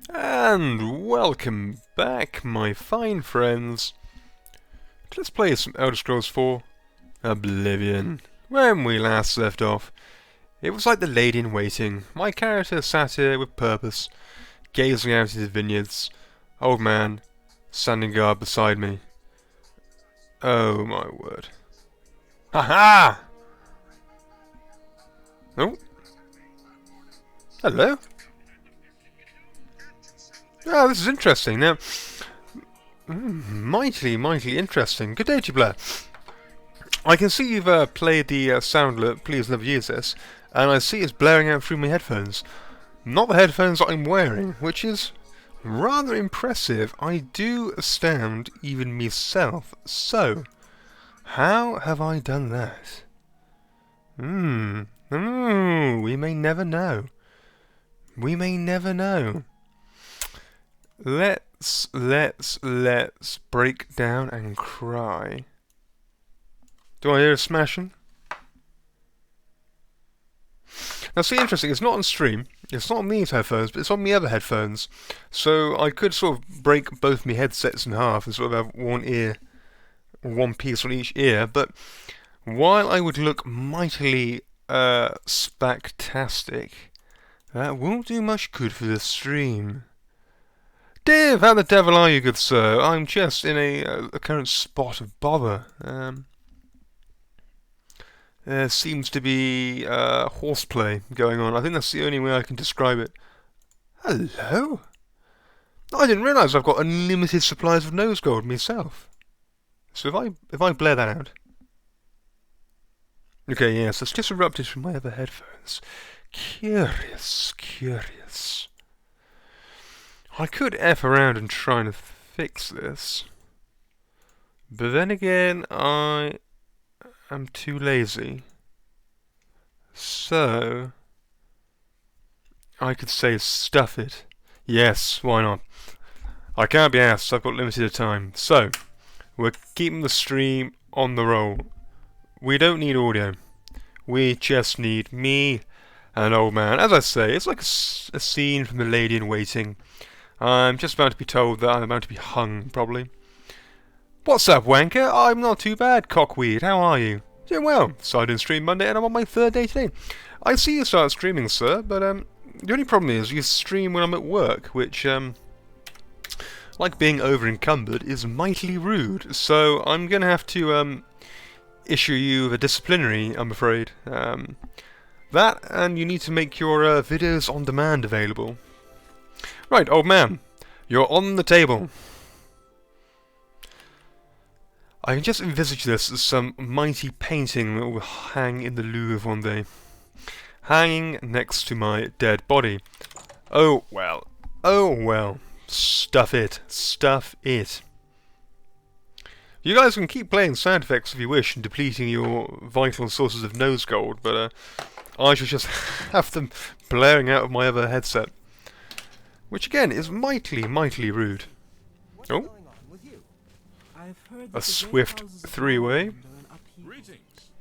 And welcome back, my fine friends. Let's play some Elder Scrolls 4 Oblivion. When we last left off, it was like the lady in waiting. My character sat here with purpose, gazing out into the vineyards. Old man, standing guard beside me. Oh my word. Ha ha! Oh. Hello. Oh, this is interesting. Now, mighty interesting. Good day to you, Blair. I can see you've played the sound alert, please never use this, and I see it's blaring out through my headphones. Not the headphones that I'm wearing, which is rather impressive. I do astound even myself. So, how have I done that? We may never know. We may never know. Let's break down and cry. Do I hear a smashing? Now see, interesting, it's not on stream, it's not on these headphones, but it's on the other headphones. So I could sort of break both my headsets in half and sort of have one ear, or one piece on each ear, but while I would look mightily spectastic, that won't do much good for the stream. Div, how the devil are you, good sir? I'm just in a current spot of bother. There seems to be horseplay going on. I think that's the only way I can describe it. Hello? I didn't realise I've got unlimited supplies of nose gold myself. So if I blare that out. Okay, yes, it's just erupted from my other headphones. Curious. I could F around and try and fix this, but then again, I am too lazy. So, I could say stuff it. Yes, why not? I can't be asked, I've got limited time. So, we're keeping the stream on the roll. We don't need audio. We just need me and an old man. As I say, it's like a scene from The Lady in Waiting. I'm just about to be told that I'm about to be hung, probably. What's up, wanker? I'm not too bad, cockweed. How are you? Doing well. Started stream Monday and I'm on my third day today. I see you start streaming, sir, but the only problem is you stream when I'm at work, which, like being over-encumbered, is mightily rude. So I'm going to have to issue you a disciplinary, I'm afraid. That, and you need to make your videos on demand available. Right, old man, you're on the table. I can just envisage this as some mighty painting that will hang in the Louvre one day. Hanging next to my dead body. Oh well. Stuff it. You guys can keep playing sound effects if you wish and depleting your vital sources of nose gold, but I shall just have them blaring out of my other headset. Which again is mightily rude. Oh. A swift three-way.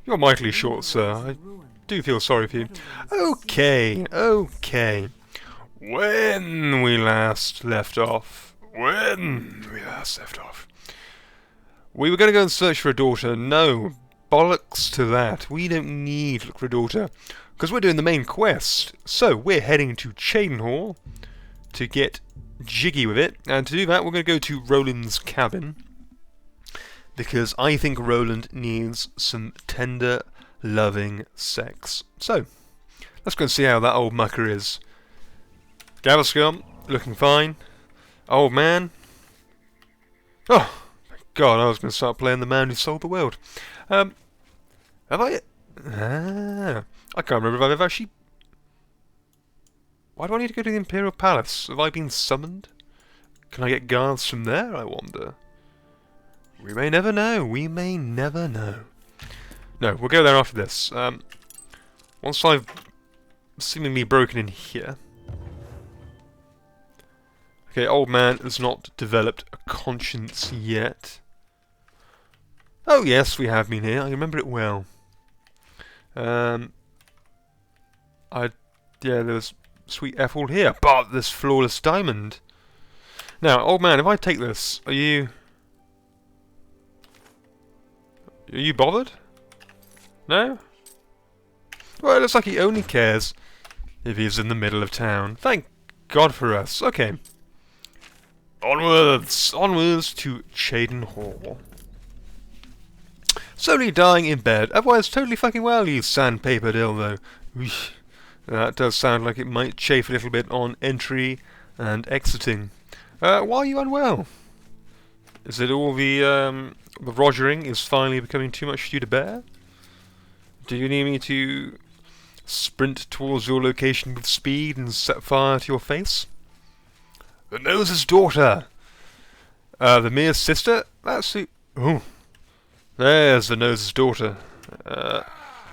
You're mightily short, sir. I do feel sorry for you. Okay. When we last left off. We were going to go and search for a daughter. No. Bollocks to that. We don't need to look for a daughter. Because we're doing the main quest. So, we're heading to Cheydinhal to get jiggy with it, and to do that we're going to go to Roland's cabin, because I think Roland needs some tender, loving sex. So, let's go and see how that old mucker is. Gaverscum, looking fine. Old man. Oh, thank God, I was going to start playing the man who sold the world. Have I... I can't remember if I've ever actually... Why do I need to go to the Imperial Palace? Have I been summoned? Can I get guards from there, I wonder? We may never know. No, we'll go there after this. Once I've seemingly broken in here. Okay, old man has not developed a conscience yet. Oh yes, we have been here. I remember it well. Yeah, there was sweet F all here, but this flawless diamond. Now, old man, if I take this, are you bothered? No? Well, it looks like he only cares if he's in the middle of town. Thank God for us. Okay. Onwards! Onwards to Chaden Hall. Slowly dying in bed. Otherwise, totally fucking well, you sandpaper dildo. That does sound like it might chafe a little bit on entry and exiting. Why are you unwell? Is it all the rogering is finally becoming too much for you to bear? Do you need me to sprint towards your location with speed and set fire to your face? The Nose's daughter! The mere sister? That's who... Oh. There's the Nose's daughter.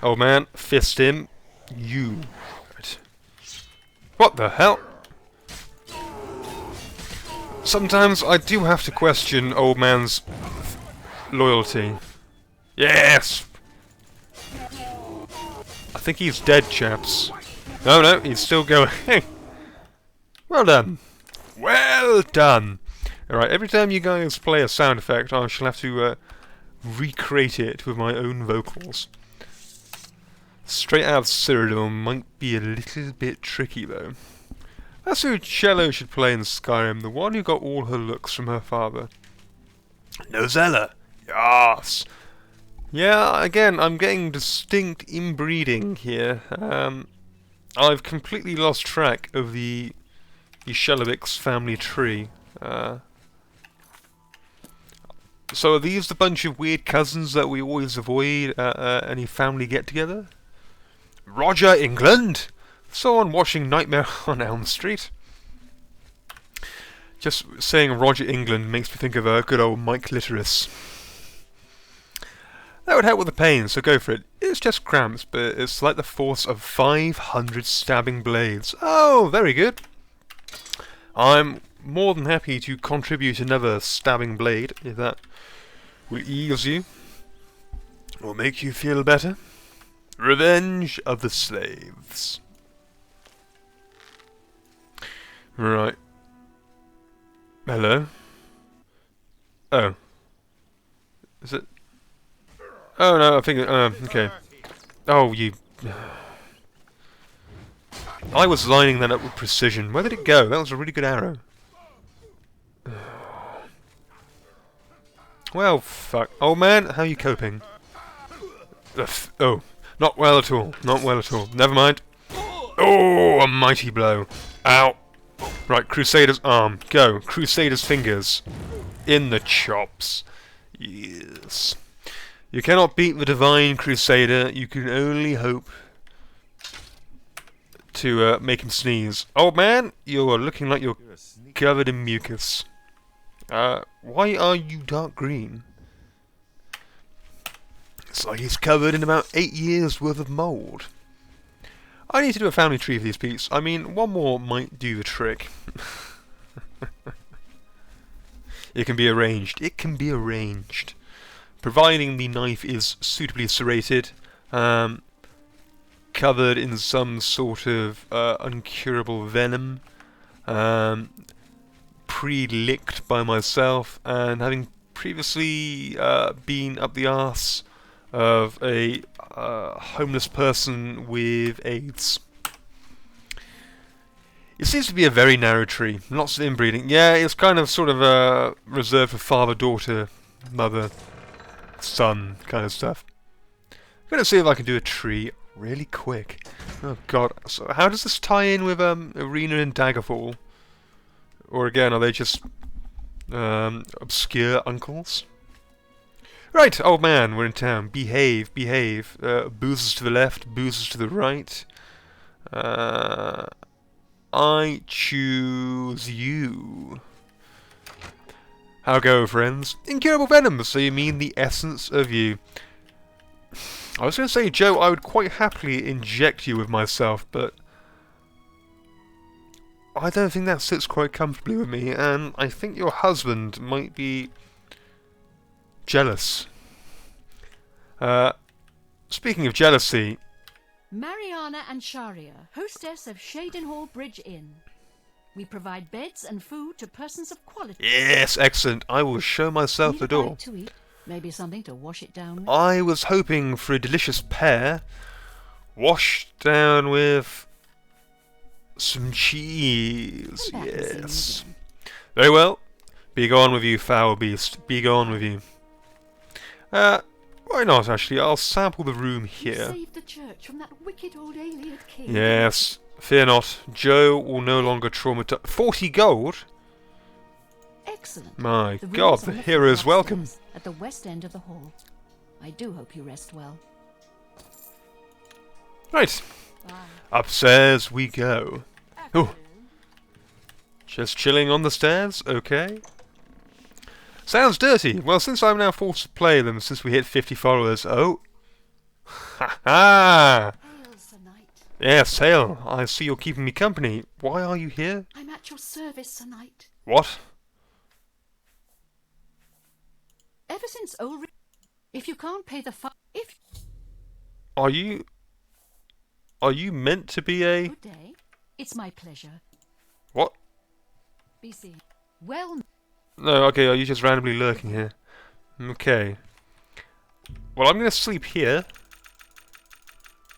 Old man, fist him. You. Right. What the hell? Sometimes I do have to question old man's loyalty. Yes! I think he's dead, chaps. No, he's still going. Well done. Well done. Alright, every time you guys play a sound effect, I shall have to recreate it with my own vocals. Straight out of Cyrodiil might be a little bit tricky, though. That's who Cello should play in Skyrim, the one who got all her looks from her father. Nozella! Yes! Yeah, again, I'm getting distinct inbreeding here. I've completely lost track of the Shellibix family tree. So are these the bunch of weird cousins that we always avoid at any family get-together? Roger England! Someone watching Nightmare on Elm Street? Just saying Roger England makes me think of a good old Mike Litteris. That would help with the pain, so go for it. It's just cramps, but it's like the force of 500 stabbing blades. Oh, very good. I'm more than happy to contribute another stabbing blade, if that will ease you, or make you feel better. Revenge of the Slaves. Right. Hello? Oh. Is it? Oh no, I think... okay. Oh, you... I was lining that up with precision. Where did it go? That was a really good arrow. Well, fuck. Old man, how are you coping? Oh, not well at all. Not well at all. Never mind. Oh, a mighty blow. Ow. Right, Crusader's arm. Go. Crusader's fingers. In the chops. Yes. You cannot beat the Divine Crusader. You can only hope to make him sneeze. Old man, you're looking like you're covered in mucus. Why are you dark green? It's like he's covered in about 8 years worth of mould. I need to do a family tree for these peeps. I mean, one more might do the trick. It can be arranged. It can be arranged. Providing the knife is suitably serrated, covered in some sort of uncurable venom, pre-licked by myself, and having previously been up the arse of a homeless person with AIDS. It seems to be a very narrow tree. Lots of inbreeding. Yeah, it's kind of sort of reserved for father-daughter, mother-son kind of stuff. I'm going to see if I can do a tree really quick. Oh god. So how does this tie in with Arena and Daggerfall? Or again, are they just obscure uncles? Right, old man, we're in town. Behave, behave. Boozers to the left, boozers to the right. I choose you. How go, friends? Incurable venom, so you mean the essence of you. I was going to say, Joe, I would quite happily inject you with myself, but I don't think that sits quite comfortably with me, and I think your husband might be jealous. Speaking of jealousy, Mariana and Sharia, hostess of Shadenhall Bridge Inn. We provide beds and food to persons of quality. Yes, excellent. I will show myself Need the a door. bite to eat? Maybe something to wash it down with? I was hoping for a delicious pear washed down with some cheese. Come back and see me Yes. again. Very well. Be gone with you, foul beast. Be gone with you. Why not, actually? I'll sample the room You here. saved the church from that wicked old alien king. Yes. Fear not. Joe will no longer traumatize. 40 gold? Excellent. My The room God, is the on the hero's floor welcome. upstairs, at the west end of the hall. I do hope you rest well. Right. Bye. Upstairs we go. Oh. Just chilling on the stairs? Okay. Sounds dirty. Well, since I'm now forced to play them since we hit 50 followers. Oh. Ha ha! Hail, Sir Knight. Yes, hail. I see you're keeping me company. Why are you here? I'm at your service, Sir Knight. What? Ever since old... If you can't pay the fine... If... Are you meant to be a... Good day. It's my pleasure. What? Be seen. Well... No, okay, are you just randomly lurking here? Okay. Well, I'm going to sleep here.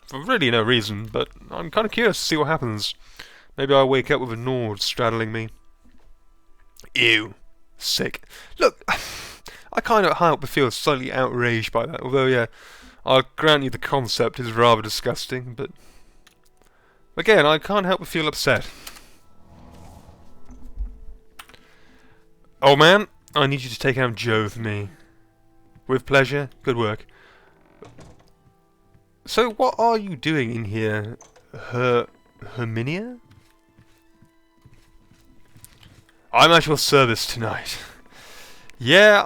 For really no reason, but I'm kind of curious to see what happens. Maybe I'll wake up with a Nord straddling me. Ew. Sick. Look, I can't help but feel slightly outraged by that. Although, yeah, I'll grant you the concept is rather disgusting, but... Again, I can't help but feel upset. Oh man, I need you to take out Joe with me. With pleasure. Good work. So, what are you doing in here, Herminia? I'm at your service tonight. Yeah,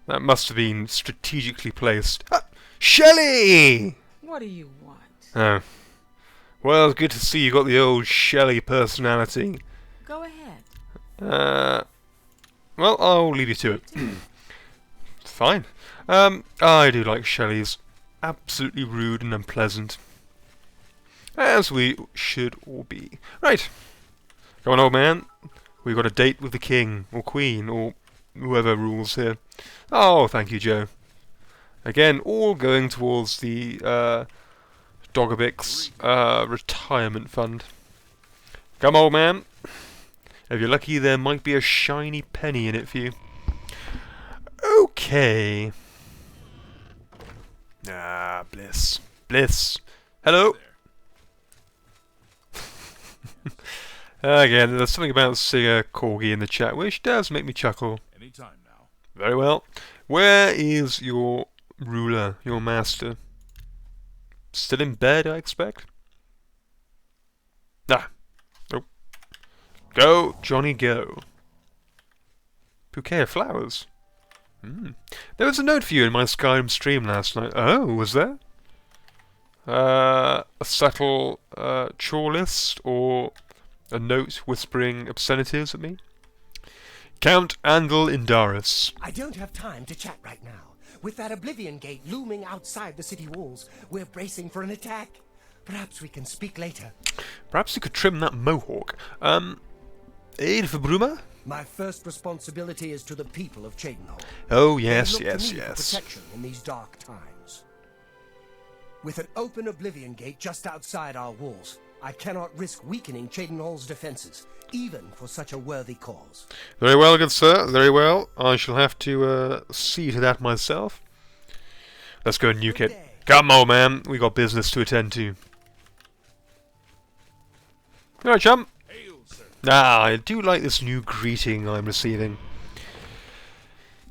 that must have been strategically placed. Ah, Shelley! What do you want? Oh. Well, good to see you got the old Shelley personality. Go ahead. Well, I'll leave you to it. Fine. I do like Shelley's. Absolutely rude and unpleasant. As we should all be. Right. Come on, old man. We've got a date with the king, or queen, or whoever rules here. Oh, thank you, Joe. Again, all going towards the, Shellibix retirement fund. Come, old man. If you're lucky, there might be a shiny penny in it for you. Okay. Ah, bliss. Bliss. Hello. Again, there's something about seeing a corgi in the chat which does make me chuckle. Anytime now. Very well. Where is your ruler, your master? Still in bed, I expect? Ah. Nope. Go, Johnny, go. Bouquet of flowers. There was a note for you in my Skyrim stream last night. Oh, was there? A subtle chore list, or a note whispering obscenities at me? Count Andal Indaris. I don't have time to chat right now. With that Oblivion gate looming outside the city walls, we're bracing for an attack. Perhaps we can speak later. Perhaps you could trim that mohawk. Aid for Bruma? My first responsibility is to the people of Cheydinhall. Oh, yes, They look yes, to me for yes. protection in these dark times. With an open Oblivion gate just outside our walls, I cannot risk weakening Cheydinhall's defenses, even for such a worthy cause. Very well, good sir, very well. I shall have to see to that myself. Let's go and nuke it. Come on, man. We got business to attend to. Alright, chum. Hail, sir. Ah, I do like this new greeting I'm receiving.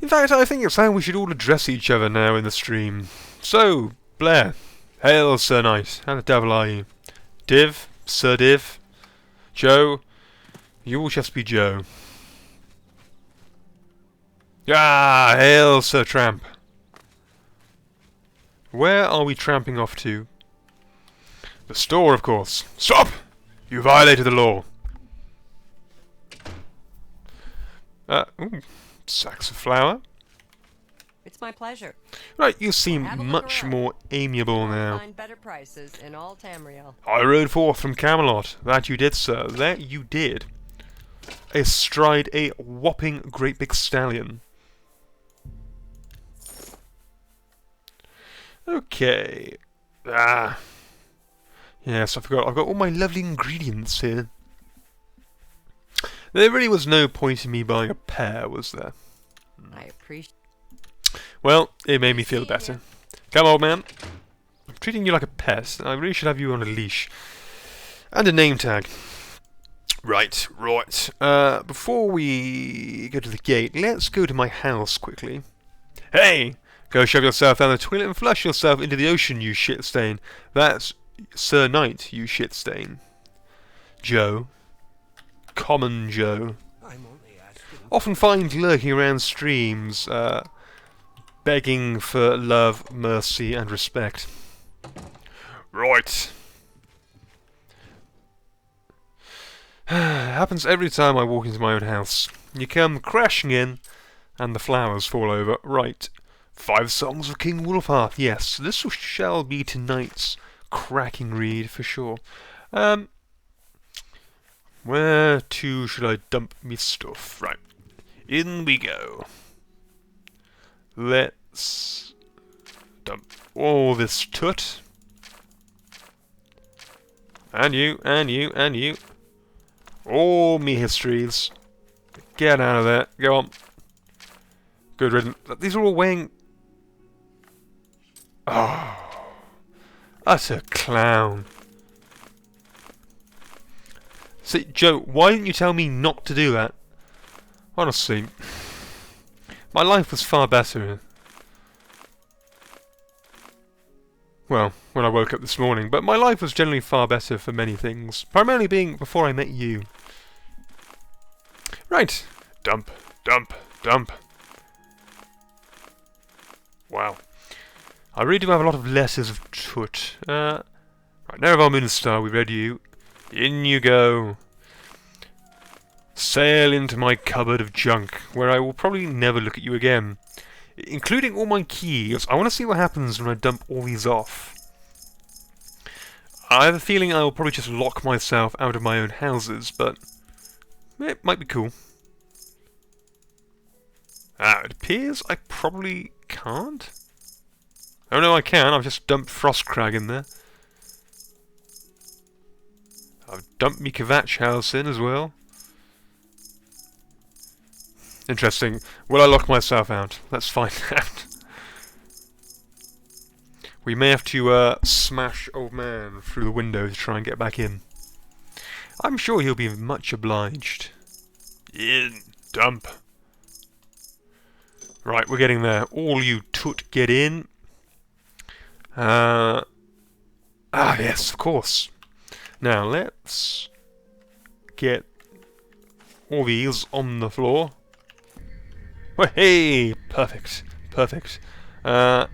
In fact, I think it's how we should all address each other now in the stream. So, Blair. Hail, Sir Knight. How the devil are you? Div? Sir Div? Joe? You will just be Joe. Ah, hail, Sir Tramp. Where are we tramping off to? The store, of course. Stop! You violated the law. Ooh, sacks of flour. It's my pleasure. Right, you seem Have a look much around. more amiable now. Find better prices in all Tamriel. I rode forth from Camelot. That you did, sir. That you did. Astride a whopping great big stallion. Okay. Ah. Yes, I forgot. I've got all my lovely ingredients here. There really was no point in me buying a pair, was there? I appreciate. Well, it made me feel better. Come, old man. I'm treating you like a pet. I really should have you on a leash. And a name tag. Right. Before we go to the gate, let's go to my house quickly. Hey! Go shove yourself down the toilet and flush yourself into the ocean, you shit stain. That's Sir Knight, you shit stain. Joe. Common Joe. I'm only asking. Often find lurking around streams, begging for love, mercy, and respect. Right. Happens every time I walk into my own house. You come crashing in, and the flowers fall over. Right. 5 Songs of King Wolfhearth. Yes, this shall be tonight's cracking read for sure. Where to should I dump me stuff? Right. In we go. Let's dump all this tut. And you, and you, and you. All me histories. Get out of there. Go on. Good riddance. These are all weighing... Oh. Utter clown. See, Joe, why didn't you tell me not to do that? Honestly. My life was far better. Well, when I woke up this morning, but my life was generally far better for many things. Primarily being before I met you. Right. Dump, dump, dump. Wow. I really do have a lot of letters of tut. Right, Nerevar Moonstar, we read you. In you go. Sail into my cupboard of junk, where I will probably never look at you again. Including all my keys. I want to see what happens when I dump all these off. I have a feeling I will probably just lock myself out of my own houses, but it might be cool. It appears I probably can't. Oh no, I can. I've just dumped Frostcrag in there. I've dumped me Kvatch house in as well. Interesting. Will I lock myself out? Let's find out. We may have to smash old man through the window to try and get back in. I'm sure he'll be much obliged. In. Dump. Right, we're getting there. All you tut get in. Yes, of course. Now, let's get all these on the floor. Oh, hey! Perfect. Perfect. I'm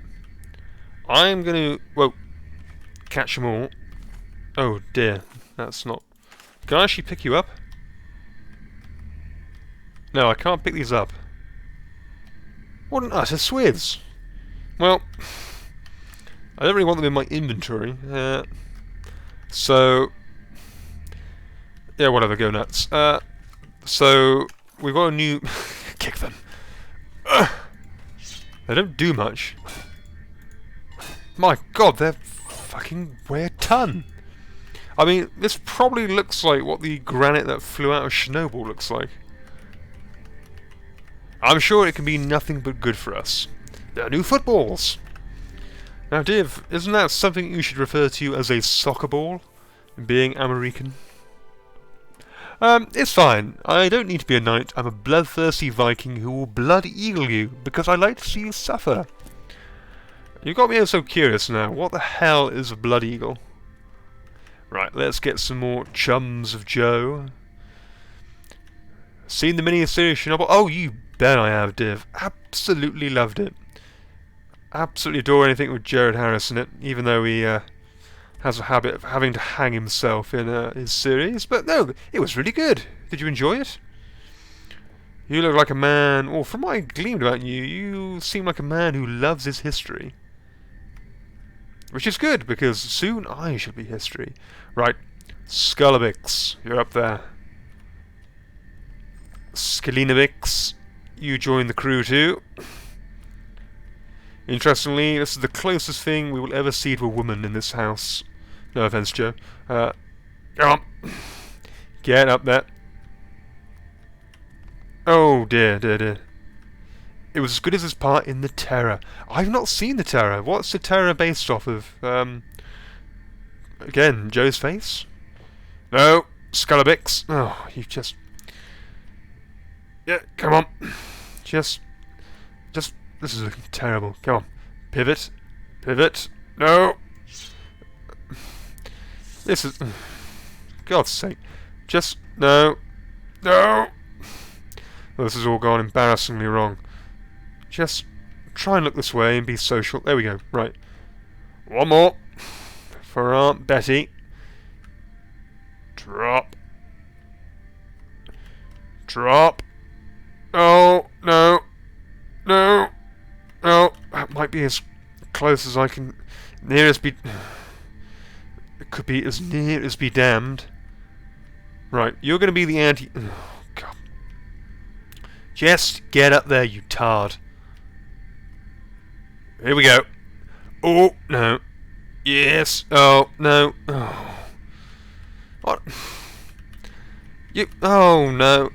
gonna... Well, catch them all. Oh, dear. That's not... Can I actually pick you up? No, I can't pick these up. What an utter swithes! Well... I don't really want them in my inventory. So... Yeah, whatever, go nuts. So... We've got a new... Kick them. They don't do much. My god, they're fucking weigh a ton. I mean, this probably looks like what the granite that flew out of Chernobyl looks like. I'm sure it can be nothing but good for us. They're new footballs. Now, Div, isn't that something you should refer to as a soccer ball? Being American? It's fine. I don't need to be a knight. I'm a bloodthirsty Viking who will blood eagle you, because I like to see you suffer. You got me so curious now. What the hell is a blood eagle? Right, let's get some more chums of Joe. Seen the mini-series Chernobyl? Oh, you bet I have, Div. Absolutely loved it. Absolutely adore anything with Jared Harris in it, even though he has a habit of having to hang himself in his series. But no, it was really good. Did you enjoy it? You look like a man, or from what I gleaned about you, you seem like a man who loves his history. Which is good, because soon I shall be history. Right, Shellibix, you're up there. Shellibix, you join the crew too. Interestingly, this is the closest thing we will ever see to a woman in this house. No offense, Joe. Come on. Get up there. Oh dear, dear, dear. It was as good as his part in The Terror. I've not seen The Terror. What's The Terror based off of? Again, Joe's face? No, Shellibix. Oh, you just... Yeah, come on. Just... This is looking terrible. Come on. Pivot. Pivot. No. This is... God's sake. Just... No. No. Well, this has all gone embarrassingly wrong. Just try and look this way and be social. There we go. Right. One more. For Aunt Betty. Drop. Drop. Oh, no. No. No. That might be as close as I can... Nearest be... It could be as near as be damned. Right. You're going to be the anti... Oh, God. Just get up there, you tard. Here we go. Oh, no. Yes. Oh, no. Oh. What? You... Oh, no.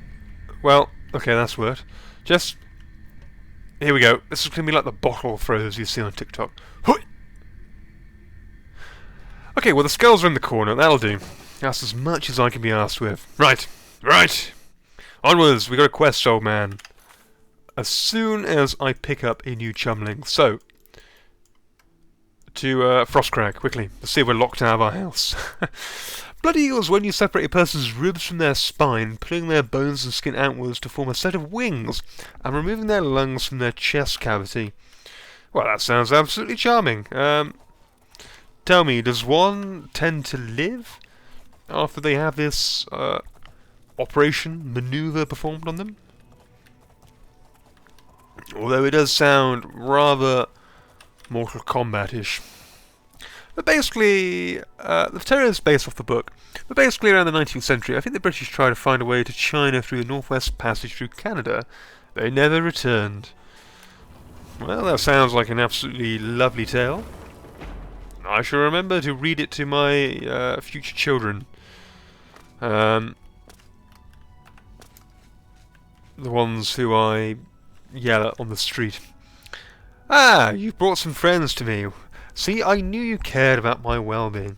Well, okay, that's worked. Just... Here we go. This is going to be like the bottle throws you see on TikTok. Hui! Okay, well, the skulls are in the corner. That'll do. That's as much as I can be asked with. Right. Right. Onwards. We got a quest, old man. As soon as I pick up a new chumling. So... To Frostcrag, quickly. Let's see if we're locked out of our house. Bloody eagles, when you separate a person's ribs from their spine, pulling their bones and skin outwards to form a set of wings, and removing their lungs from their chest cavity. Well, that sounds absolutely charming. Tell me, does one tend to live after they have this operation, maneuver performed on them? Although it does sound rather Mortal Kombat-ish. But basically, the Terror is based off the book. But basically, around the 19th century, I think the British tried to find a way to China through the Northwest Passage through Canada. They never returned. Well, that sounds like an absolutely lovely tale. I shall remember to read it to my future children. The ones who I yell at on the street. Ah, you've brought some friends to me. See, I knew you cared about my well-being.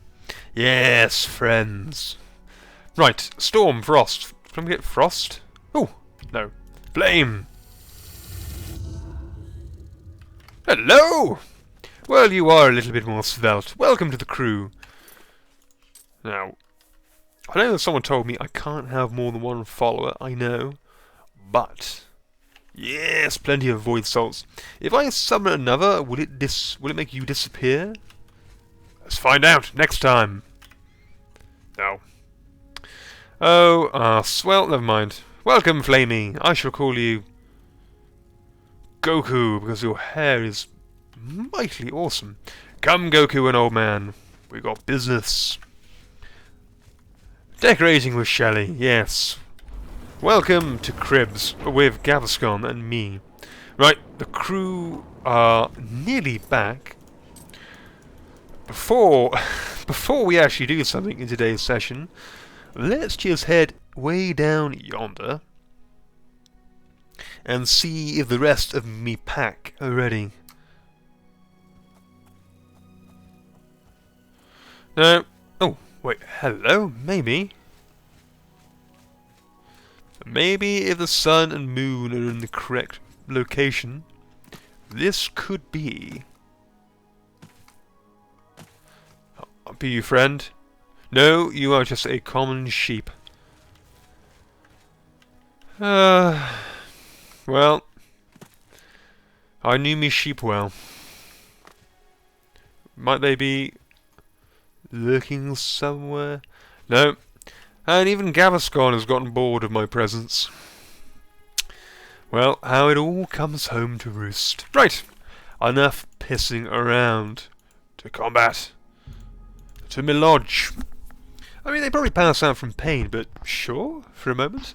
Yes, friends. Right, Storm, Frost. Can we get Frost? Oh, no. Flame. Hello! Well, you are a little bit more svelte. Welcome to the crew. Now, I know that someone told me I can't have more than one follower, I know. But... Yes, plenty of void salts. If I summon another, will it make you disappear? Let's find out next time. No. Oh, well, never mind. Welcome, Flamey. I shall call you Goku, because your hair is mightily awesome. Come, Goku and old man. We got business. Decorating with Shelly, yes. Welcome to Cribs with Gaviscon and me. Right, the crew are nearly back. Before we actually do something in today's session, let's just head way down yonder and see if the rest of me pack are ready. No. Oh, wait, hello, maybe. Maybe if the sun and moon are in the correct location, this could be... I'll be your friend. No, you are just a common sheep. Well, I knew me sheep well. Might they be lurking somewhere? No. And even Gaviscon has gotten bored of my presence. Well, how it all comes home to roost. Right, enough pissing around. To combat. To my lodge. I mean, they probably pass out from pain, but sure, for a moment.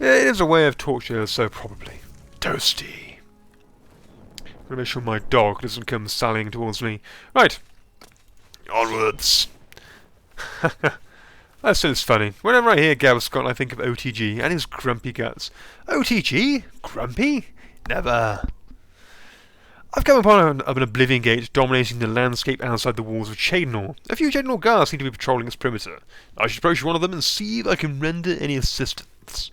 It is a way of torture, so probably. Toasty. Gotta make sure my dog doesn't come sallying towards me. Right. Onwards. That sounds funny. Whenever I hear Gavscott, I think of OTG and his grumpy guts. OTG? Grumpy? Never. I've come upon an Oblivion Gate dominating the landscape outside the walls of Cheydinhal. A few Cheydinhal guards seem to be patrolling its perimeter. I should approach one of them and see if I can render any assistance.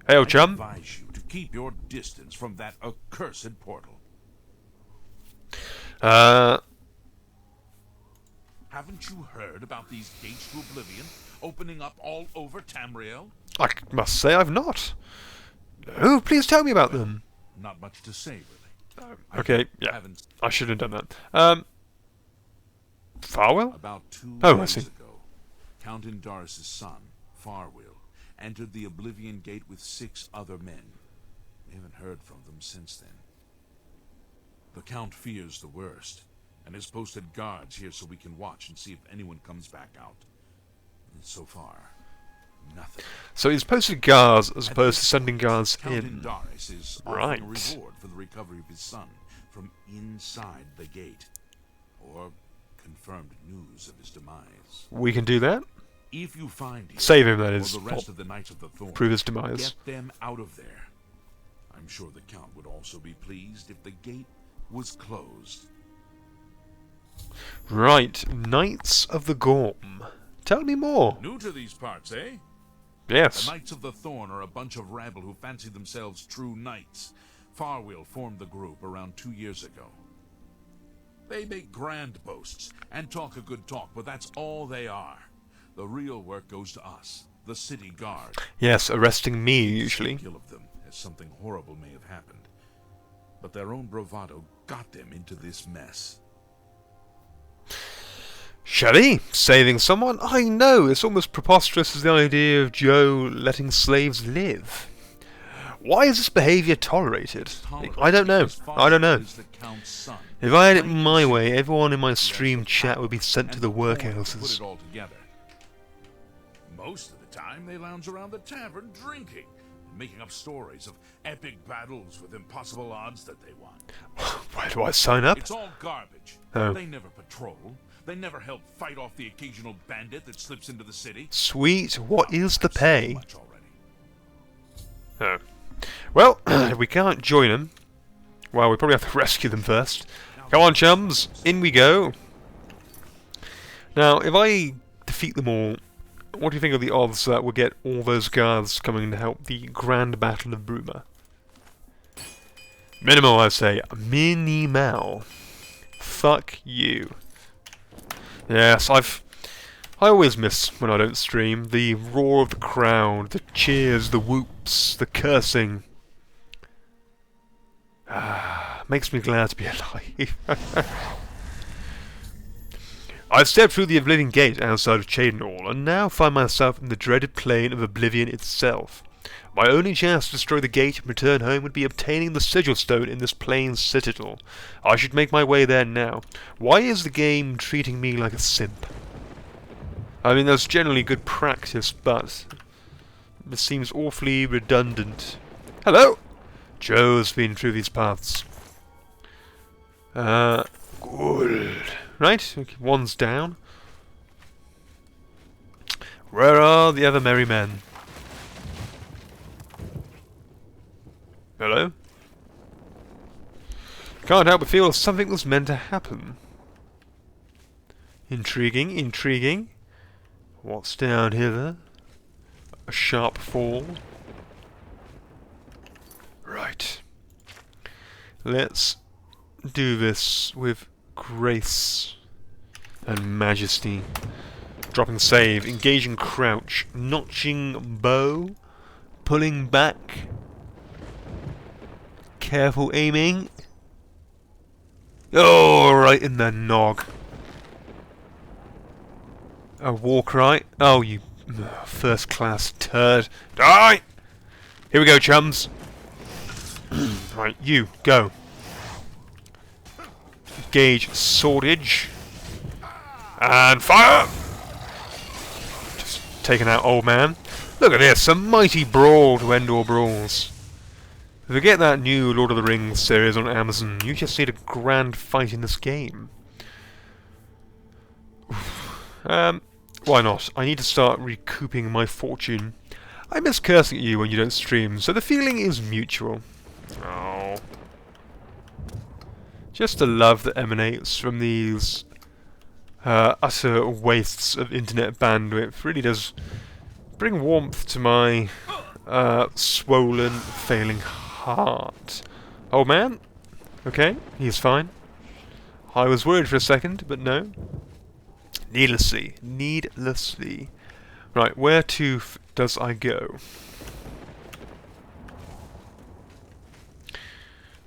Hey, old I chum. advise you to keep your distance from that accursed portal. Haven't you heard about these gates to Oblivion opening up all over Tamriel? I must say I've not. No, please tell me about them. Not much to say, really. Okay, yeah. Haven't I should have done that. Farwell? About 2 Oh, I years see. ago, Count Indaris' son, Farwell, entered the Oblivion Gate with 6 other men. We haven't heard from them since then. The Count fears the worst, and has posted guards here so we can watch and see if anyone comes back out. And so far, nothing. So he's posted guards as opposed to sending guards Count in. Indaris is Right. offering a reward for the recovery of his son from inside the gate, or confirmed news of his demise. We can do that. If you find him, Save him, that or is. the rest of the Knights of the Thorn, Prove his demise. get them out of there. I'm sure the Count would also be pleased if the gate was closed. Right, Knights of the Gorm. Tell me more. New to these parts, eh? Yes. The Knights of the Thorn are a bunch of rabble who fancy themselves true knights. Farwell formed the group around 2 years ago. They make grand boasts and talk a good talk, but that's all they are. The real work goes to us, the city guard. Yes, arresting me usually. Kill of them, as something horrible may have happened. But their own bravado got them into this mess. Shelley, saving someone? I know, it's almost preposterous as the idea of Joe letting slaves live. Why is this behaviour tolerated? I don't know. I don't know. Is the Count's son. If I had it my way, everyone in my stream chat would be sent to the workhouses. Put it all together. Most of the time, they lounge around the tavern drinking, making up stories of epic battles with impossible odds that they won. Where do I sign up? It's all garbage. Oh. They never patrol. They never help fight off the occasional bandit that slips into the city. Sweet, what is the I've said pay? much already. Oh. Well, if we can't join them, well, we probably have to rescue them first. Come on, chums, in we go. Now, if I defeat them all, what do you think of the odds that we'll get all those guards coming to help the Grand Battle of Bruma? Minimal, I say. Minimal. Fuck you. Yes, I always miss when I don't stream. The roar of the crowd, the cheers, the whoops, the cursing. Makes me glad to be alive. I've stepped through the Oblivion Gate outside of Cheydinhal, and now find myself in the dreaded plane of Oblivion itself. My only chance to destroy the gate and return home would be obtaining the sigil stone in this plain citadel. I should make my way there now. Why is the game treating me like a simp? I mean, that's generally good practice, but it seems awfully redundant. Hello! Joe's been through these paths. Good. Right, okay, one's down. Where are the other merry men? Hello? Can't help but feel something was meant to happen. Intriguing, intriguing. What's down here? A sharp fall. Right. Let's do this with grace and majesty. Dropping save, engaging crouch, notching bow, pulling back, careful aiming. Oh, right in the nog. A war cry. Oh, you first class turd. Die! Here we go, chums. Right, you, go. Engage swordage. And fire! Just taking out old man. Look at this, a mighty brawl to end all brawls. If you get that new Lord of the Rings series on Amazon, you just need a grand fight in this game. Why not? I need to start recouping my fortune. I miss cursing at you when you don't stream, so the feeling is mutual. Oh. Just the love that emanates from these utter wastes of internet bandwidth really does bring warmth to my swollen, failing heart. Old man? Okay, he's fine. I was worried for a second, but no. Needlessly. Right, where to does I go?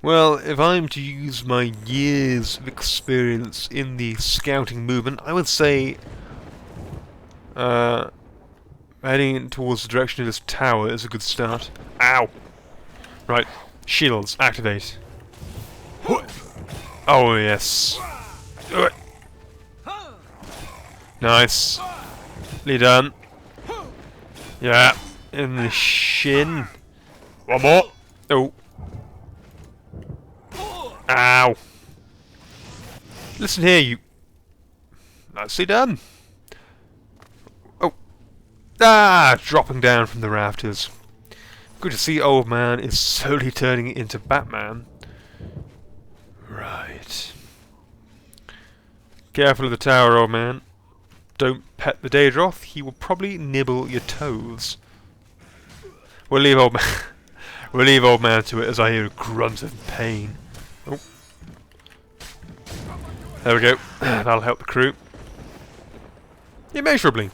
Well, if I'm to use my years of experience in the scouting movement, I would say heading towards the direction of this tower is a good start. Ow! Right, shields, activate. Oh yes. Nice. Lead on. Yeah, in the shin. One more. Oh. Ow. Listen here, you. Nicely done. Oh. Ah, dropping down from the rafters. Good to see old man is slowly turning into Batman. Right. Careful of the tower, old man. Don't pet the Daedroth, he will probably nibble your toes. We'll leave old man we'll leave old man to it as I hear a grunt of pain. Oh. There we go. That'll help the crew. Immeasurably.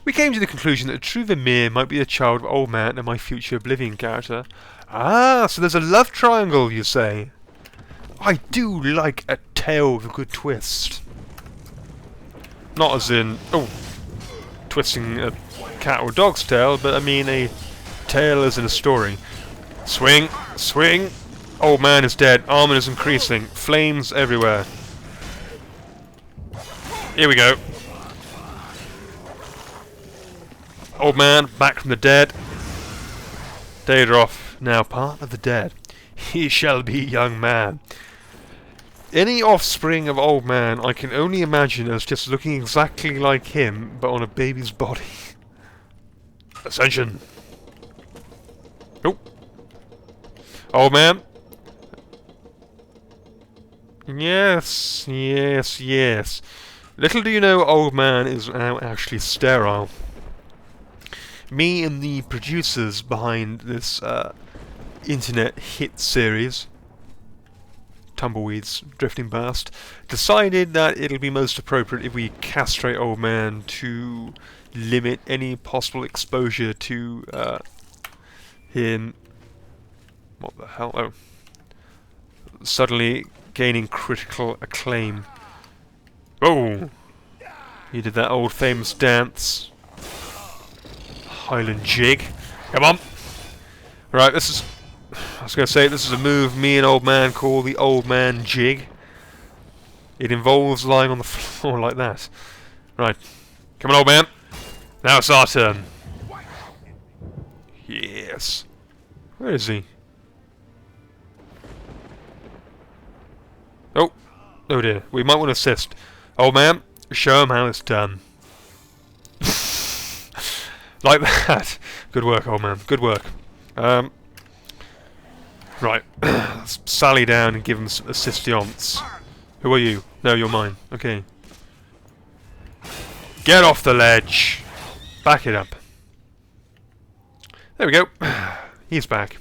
We came to the conclusion that a true Vermeer might be the child of old man and my future Oblivion character. Ah, so there's a love triangle, you say? I do like a tale with a good twist. Not as in, oh, twisting a cat or dog's tail, but I mean a tale as in a story. Swing, swing. Old man is dead. Armor is increasing. Flames everywhere. Here we go. Old man back from the dead. Daedroth now part of the dead. He shall be young man. Any offspring of old man I can only imagine as just looking exactly like him, but on a baby's body. Ascension. Oh. Old man. Yes, yes, yes. Little do you know old man is now actually sterile. Me and the producers behind this internet hit series, Tumbleweeds Drifting Past, decided that it'll be most appropriate if we castrate old man to limit any possible exposure to him. What the hell? Oh. Suddenly gaining critical acclaim. Oh! He did that old famous dance. Highland jig. Come on! Right, this is... I was going to say, this is a move me and old man call the old man jig. It involves lying on the floor like that. Right. Come on, old man. Now it's our turn. Yes. Where is he? Oh. Oh dear. We might want to assist. Old man, show him how it's done. Like that. Good work, old man. Good work. Right. Let's sally down and give him some assistance. Who are you? No, you're mine. Okay. Get off the ledge. Back it up. There we go. He's back.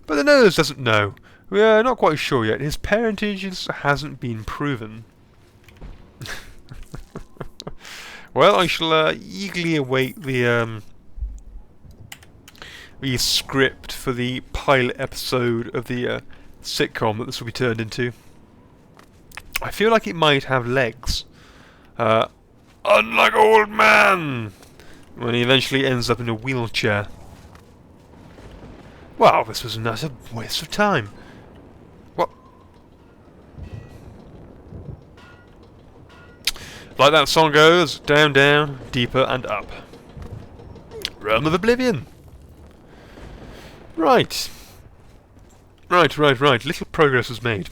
But the nose doesn't know. We are not quite sure yet. His parentage hasn't been proven. Well, I shall eagerly await the script for the pilot episode of the sitcom that this will be turned into. I feel like it might have legs. Unlike old man! When he eventually ends up in a wheelchair. Wow, this was an utter waste of time. Like that song goes, down, down, deeper and up. Realm of Oblivion. Right. Right. Little progress was made.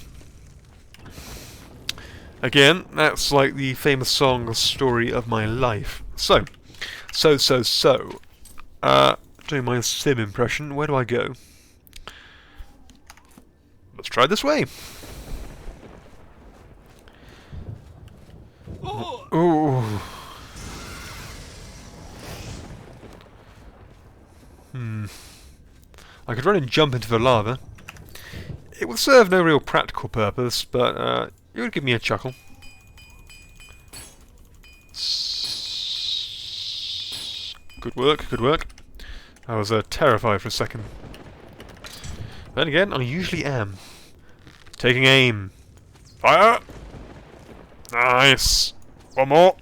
Again, that's like the famous song, The Story of My Life. So. Doing my sim impression, where do I go? Let's try this way. Ooh. I could run and jump into the lava. It would serve no real practical purpose, but it would give me a chuckle. Good work, good work. I was terrified for a second. Then again, I usually am. Taking aim. Fire! Nice! One more!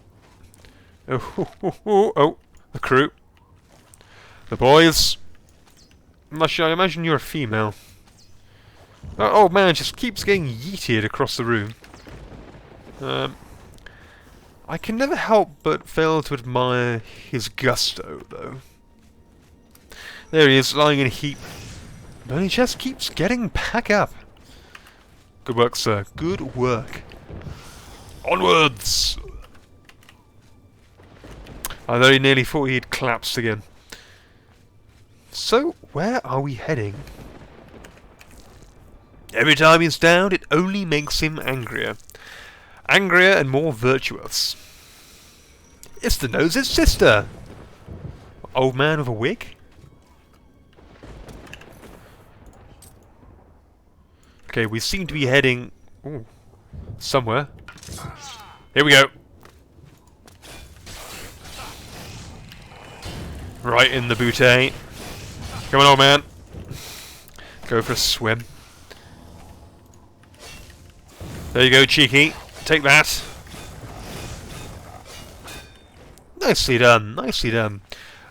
Oh, the crew. The boys. I imagine you're a female. That old man just keeps getting yeeted across the room. I can never help but fail to admire his gusto, though. There he is, lying in a heap. But he just keeps getting back up. Good work, sir. Good work. Onwards! I very nearly thought he'd collapsed again. So, where are we heading? Every time he's down, it only makes him angrier. Angrier and more virtuous. It's the Nose's sister! Old man with a wig? Okay, we seem to be heading... ooh, somewhere. Here we go! Right in the booty. Come on, old man. Go for a swim. There you go, cheeky. Take that. Nicely done, nicely done.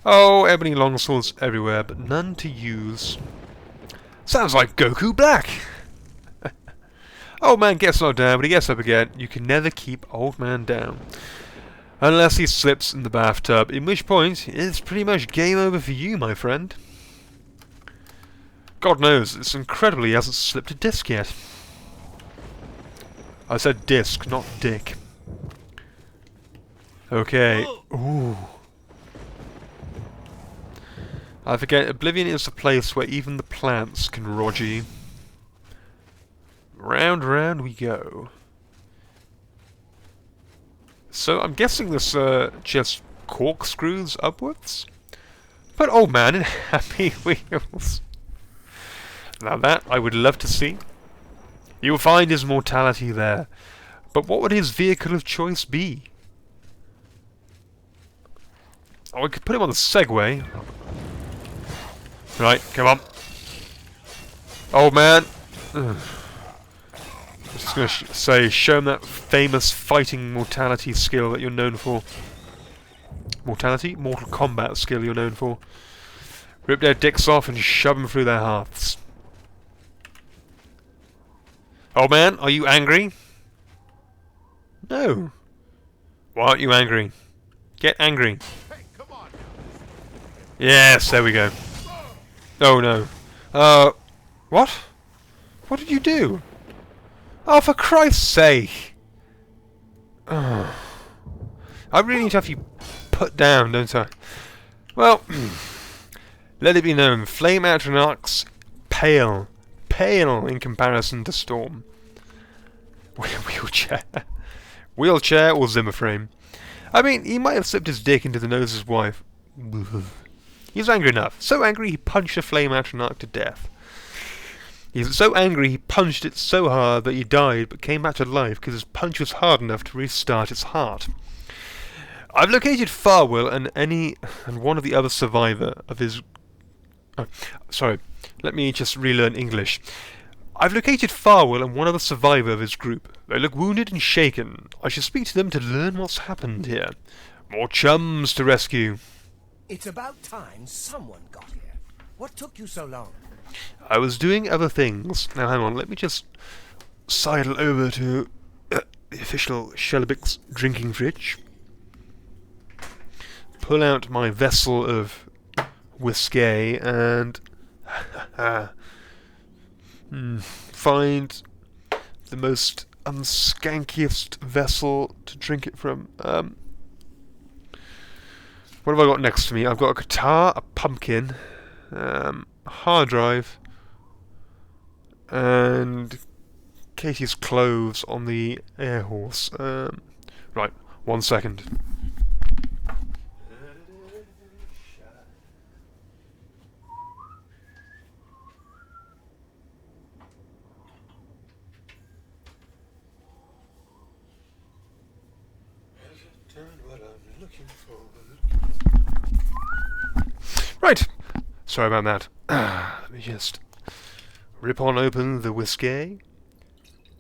Oh, ebony longswords everywhere, but none to use. Sounds like Goku Black! Old man gets knocked down, but he gets up again. You can never keep old man down. Unless he slips in the bathtub, in which point, it's pretty much game over for you, my friend. God knows, it's incredible he hasn't slipped a disc yet. I said disc, not dick. Okay. Ooh. I forget, Oblivion is the place where even the plants can roger you. Round we go. So I'm guessing this just corkscrews upwards? But old man in happy wheels. Now that I would love to see. You will find his mortality there. But what would his vehicle of choice be? Oh, I could put him on the Segway. Right, come on. Old man. Ugh. I'm just going to say, show him that famous fighting mortality skill that you're known for. Mortality? Mortal combat skill you're known for. Rip their dicks off and shove them through their hearts. Old man, are you angry? No. Why aren't you angry? Get angry. Yes, there we go. Oh no. What? What did you do? Oh, for Christ's sake! Oh. I really need to have you put down, don't I? Well, let it be known, Flame Atronach's pale. Pale in comparison to Storm. Wheelchair. Wheelchair or Zimmer frame. I mean, he might have slipped his dick into the Nose's wife. He's angry enough. So angry he punched a Flame Atronach to death. He's so angry he punched it so hard that he died but came back to life because his punch was hard enough to restart its heart. I've located Farwell and one of the other survivor of his... Oh, sorry, let me just relearn English. I've located Farwell and one other survivor of his group. They look wounded and shaken. I should speak to them to learn what's happened here. More chums to rescue. It's about time someone got here. What took you so long? I was doing other things. Now hang on, let me just sidle over to the official Shellibix drinking fridge. Pull out my vessel of whiskey and find the most unskankiest vessel to drink it from. What have I got next to me? I've got a guitar, a pumpkin, a hard drive, and Katie's clothes on the air horse. Right, 1 second. Right, sorry about that. Let me just rip on open the whiskey,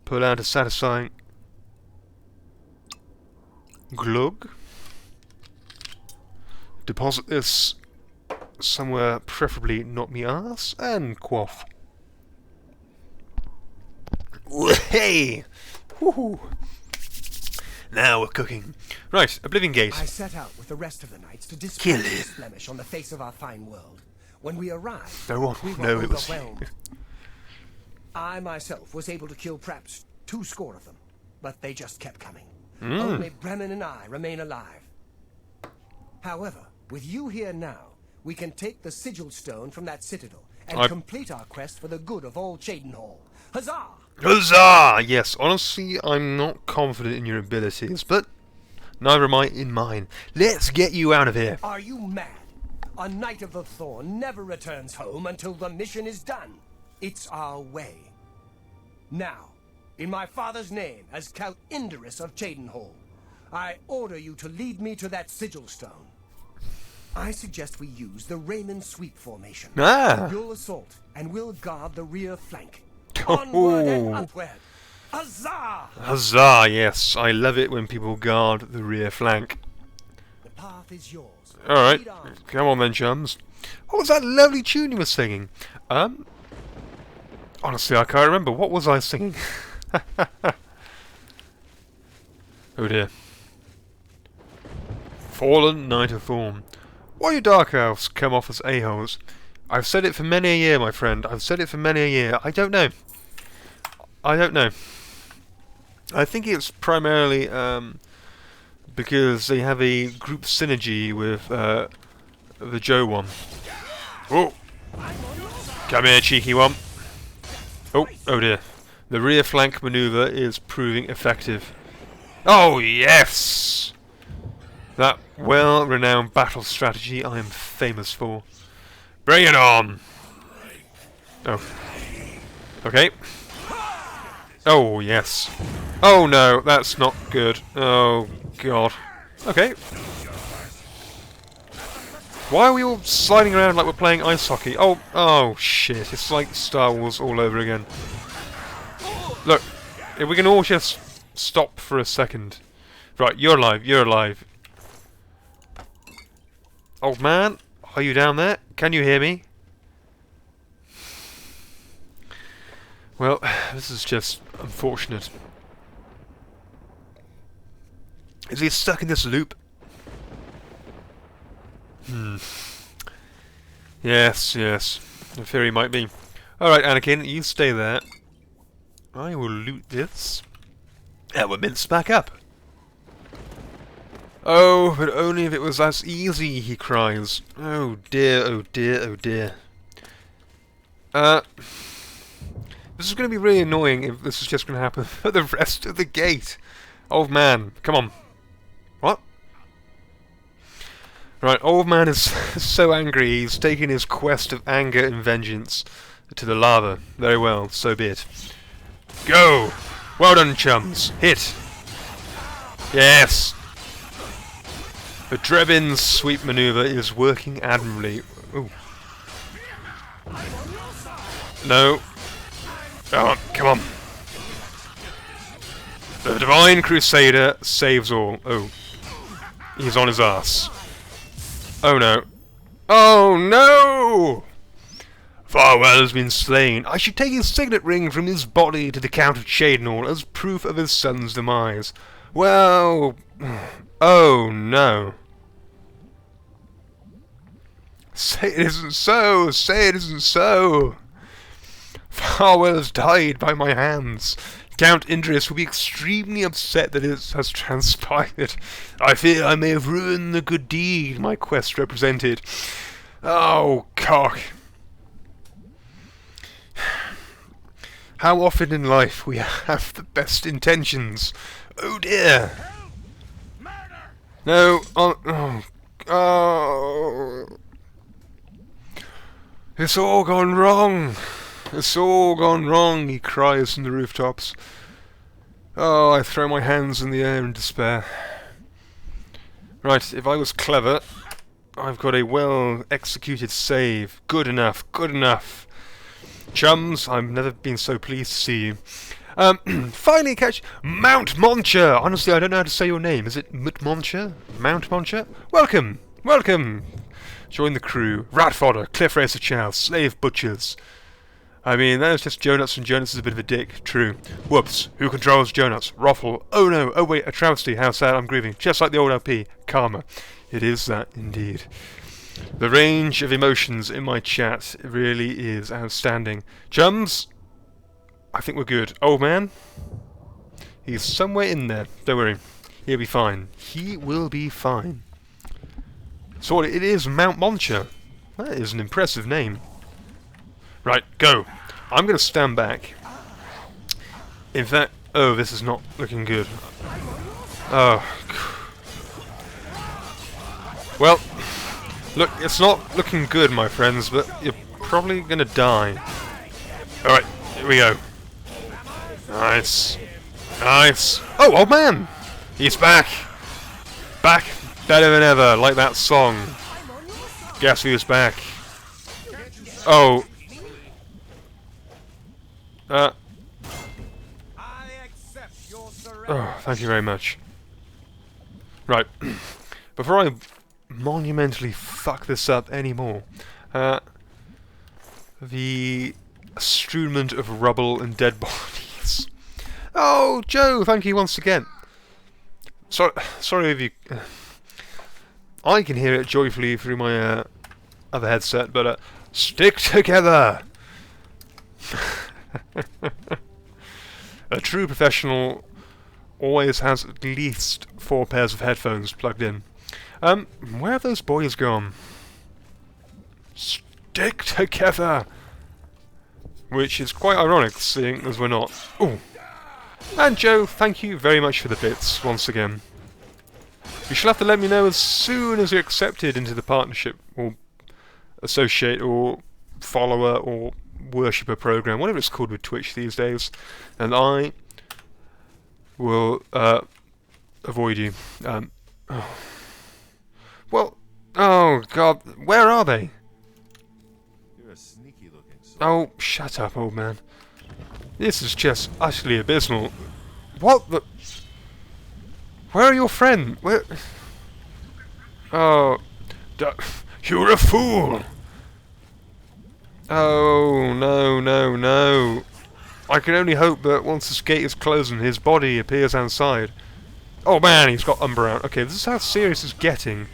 pull out a satisfying glug, deposit this somewhere, preferably not me arse, and quaff. Hey! Woohoo! Now we're cooking. Right, Oblivion Gate. I set out with the rest of the knights to Kill dispel it. this blemish on the face of our fine world. When we arrived, No one we will were know it was overwhelmed. I myself was able to kill perhaps 2 score of them, but they just kept coming. Only Bremen and I remain alive. However, with you here now, we can take the sigil stone from that citadel and complete our quest for the good of all Cheydinhal. Huzzah! Huzzah! Yes, honestly, I'm not confident in your abilities, but neither am I in mine. Let's get you out of here. Are you mad? A Knight of the Thorn never returns home until the mission is done. It's our way. Now, in my father's name, as Count Indorus of Cheydinhal, I order you to lead me to that sigil stone. I suggest we use the Raymond sweep formation. Ah! You'll assault, and we'll guard the rear flank. Onward and upward! Huzzah! Huzzah, yes. I love it when people guard the rear flank. The path is yours. Alright, Lead on. come on then, chums. What was that lovely tune you were singing? Honestly, I can't remember. What was I singing? Oh dear. Fallen Knight of Thorn. Why do Dark Elves come off as a-holes? I've said it for many a year, my friend. I've said it for many a year. I don't know. I don't know. I think it's primarily because they have a group synergy with the Joe one. Oh! Come here, cheeky one. Oh dear. The rear flank maneuver is proving effective. Oh yes! That well-renowned battle strategy I am famous for. Bring it on! Oh. Okay. Oh, yes. Oh no, that's not good. Oh, God. Okay. Why are we all sliding around like we're playing ice hockey? Oh shit, it's like Star Wars all over again. Look, if we can all just stop for a second. Right, you're alive, you're alive. Old man, are you down there? Can you hear me? Well, this is just unfortunate. Is he stuck in this loop? Yes, yes. I fear he might be. Alright, Anakin, you stay there. I will loot this. And we're minced back up. Oh, but only if it was as easy, he cries. Oh dear, oh dear, oh dear. This is going to be really annoying if this is just going to happen for the rest of the gate. Old man, come on. What? Right, old man is so angry he's taken his quest of anger and vengeance to the lava. Very well, so be it. Go! Well done, chums. Hit! Yes! The Drebin's sweep maneuver is working admirably. Ooh. No. Come on. The Divine Crusader saves all. Oh. He's on his ass. Oh no. Oh no! Farwell has been slain. I should take his signet ring from his body to the Count of Cheydinhall as proof of his son's demise. Well... Oh, no. Say it isn't so! Say it isn't so! Farwell has died by my hands. Count Indris will be extremely upset that it has transpired. I fear I may have ruined the good deed my quest represented. Oh, cock. How often in life we have the best intentions. Oh dear. No, oh. It's all gone wrong. It's all gone wrong, he cries from the rooftops. Oh, I throw my hands in the air in despair. Right, if I was clever, I've got a well-executed save. Good enough, good enough. Chums, I've never been so pleased to see you. Finally catch Mount Moncher! Honestly, I don't know how to say your name. Is it Moncher? Mount Moncher? Welcome! Welcome! Join the crew. Rat fodder, cliff racer chow, slave butchers. I mean, that was just Jonuts, and Jonuts is a bit of a dick. True. Whoops. Who controls Jonuts? Roffle. Oh no. Oh wait, a travesty. How sad. I'm grieving. Just like the old LP. Karma. It is that, indeed. The range of emotions in my chat really is outstanding. Chums, I think we're good. Old man, he's somewhere in there. Don't worry. He'll be fine. He will be fine. So it is Mount Moncher. That is an impressive name. Right, go. I'm going to stand back. In fact... Oh, this is not looking good. Oh. Well, look, it's not looking good, my friends, but you're probably going to die. Alright, here we go. Nice. Nice. Oh, old man! He's back. Back better than ever, like that song. Guess who's back? Oh. Oh, thank you very much. Right. Before I monumentally fuck this up anymore, the strewment of rubble and dead bodies. Oh, Joe, thank you once again. Sorry if you... I can hear it joyfully through my other headset, but stick together! A true professional always has at least 4 pairs of headphones plugged in. Where have those boys gone? Stick together! Which is quite ironic, seeing as we're not. Ooh. And Joe, thank you very much for the bits, once again. You shall have to let me know as soon as you're accepted into the partnership, or associate, or follower, or worshipper program, whatever it's called with Twitch these days, and I will avoid you. Well, oh god, where are they? You're a sneaky looking sort. Oh, shut up, old man. This is just utterly abysmal. What the... Where are your friends? Where... Oh... You're a fool! Oh, no, no, no. I can only hope that once this gate is closed and his body appears outside... Oh man, he's got Umber out. Okay, this is how serious it's getting.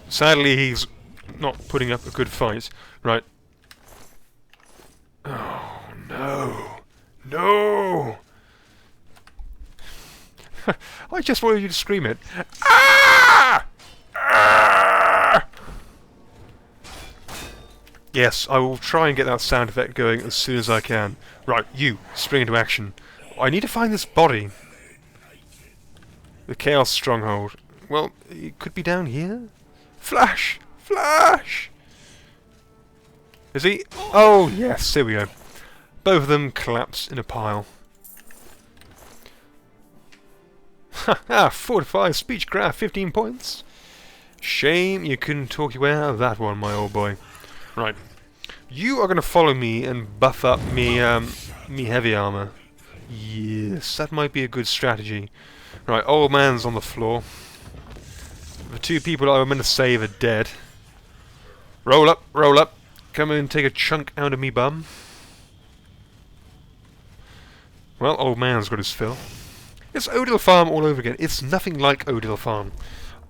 Sadly, he's not putting up a good fight. Right. Oh, no. No! I just wanted you to scream it. Ah! Ah! Yes, I will try and get that sound effect going as soon as I can. Right, you, spring into action. I need to find this body. The Chaos Stronghold. Well, it could be down here? Flash! Flash! Is he? Oh, yes, here we go. Both of them collapse in a pile. Haha, 4 to 5 speechcraft, 15 points. Shame you couldn't talk your way out of that one, my old boy. Right. You are going to follow me and buff up me heavy armor. Yes, that might be a good strategy. Right, old man's on the floor. The 2 people I'm going to save are dead. Roll up, roll up. Come and take a chunk out of me bum. Well, old man's got his fill. It's Odil Farm all over again. It's nothing like Odil Farm.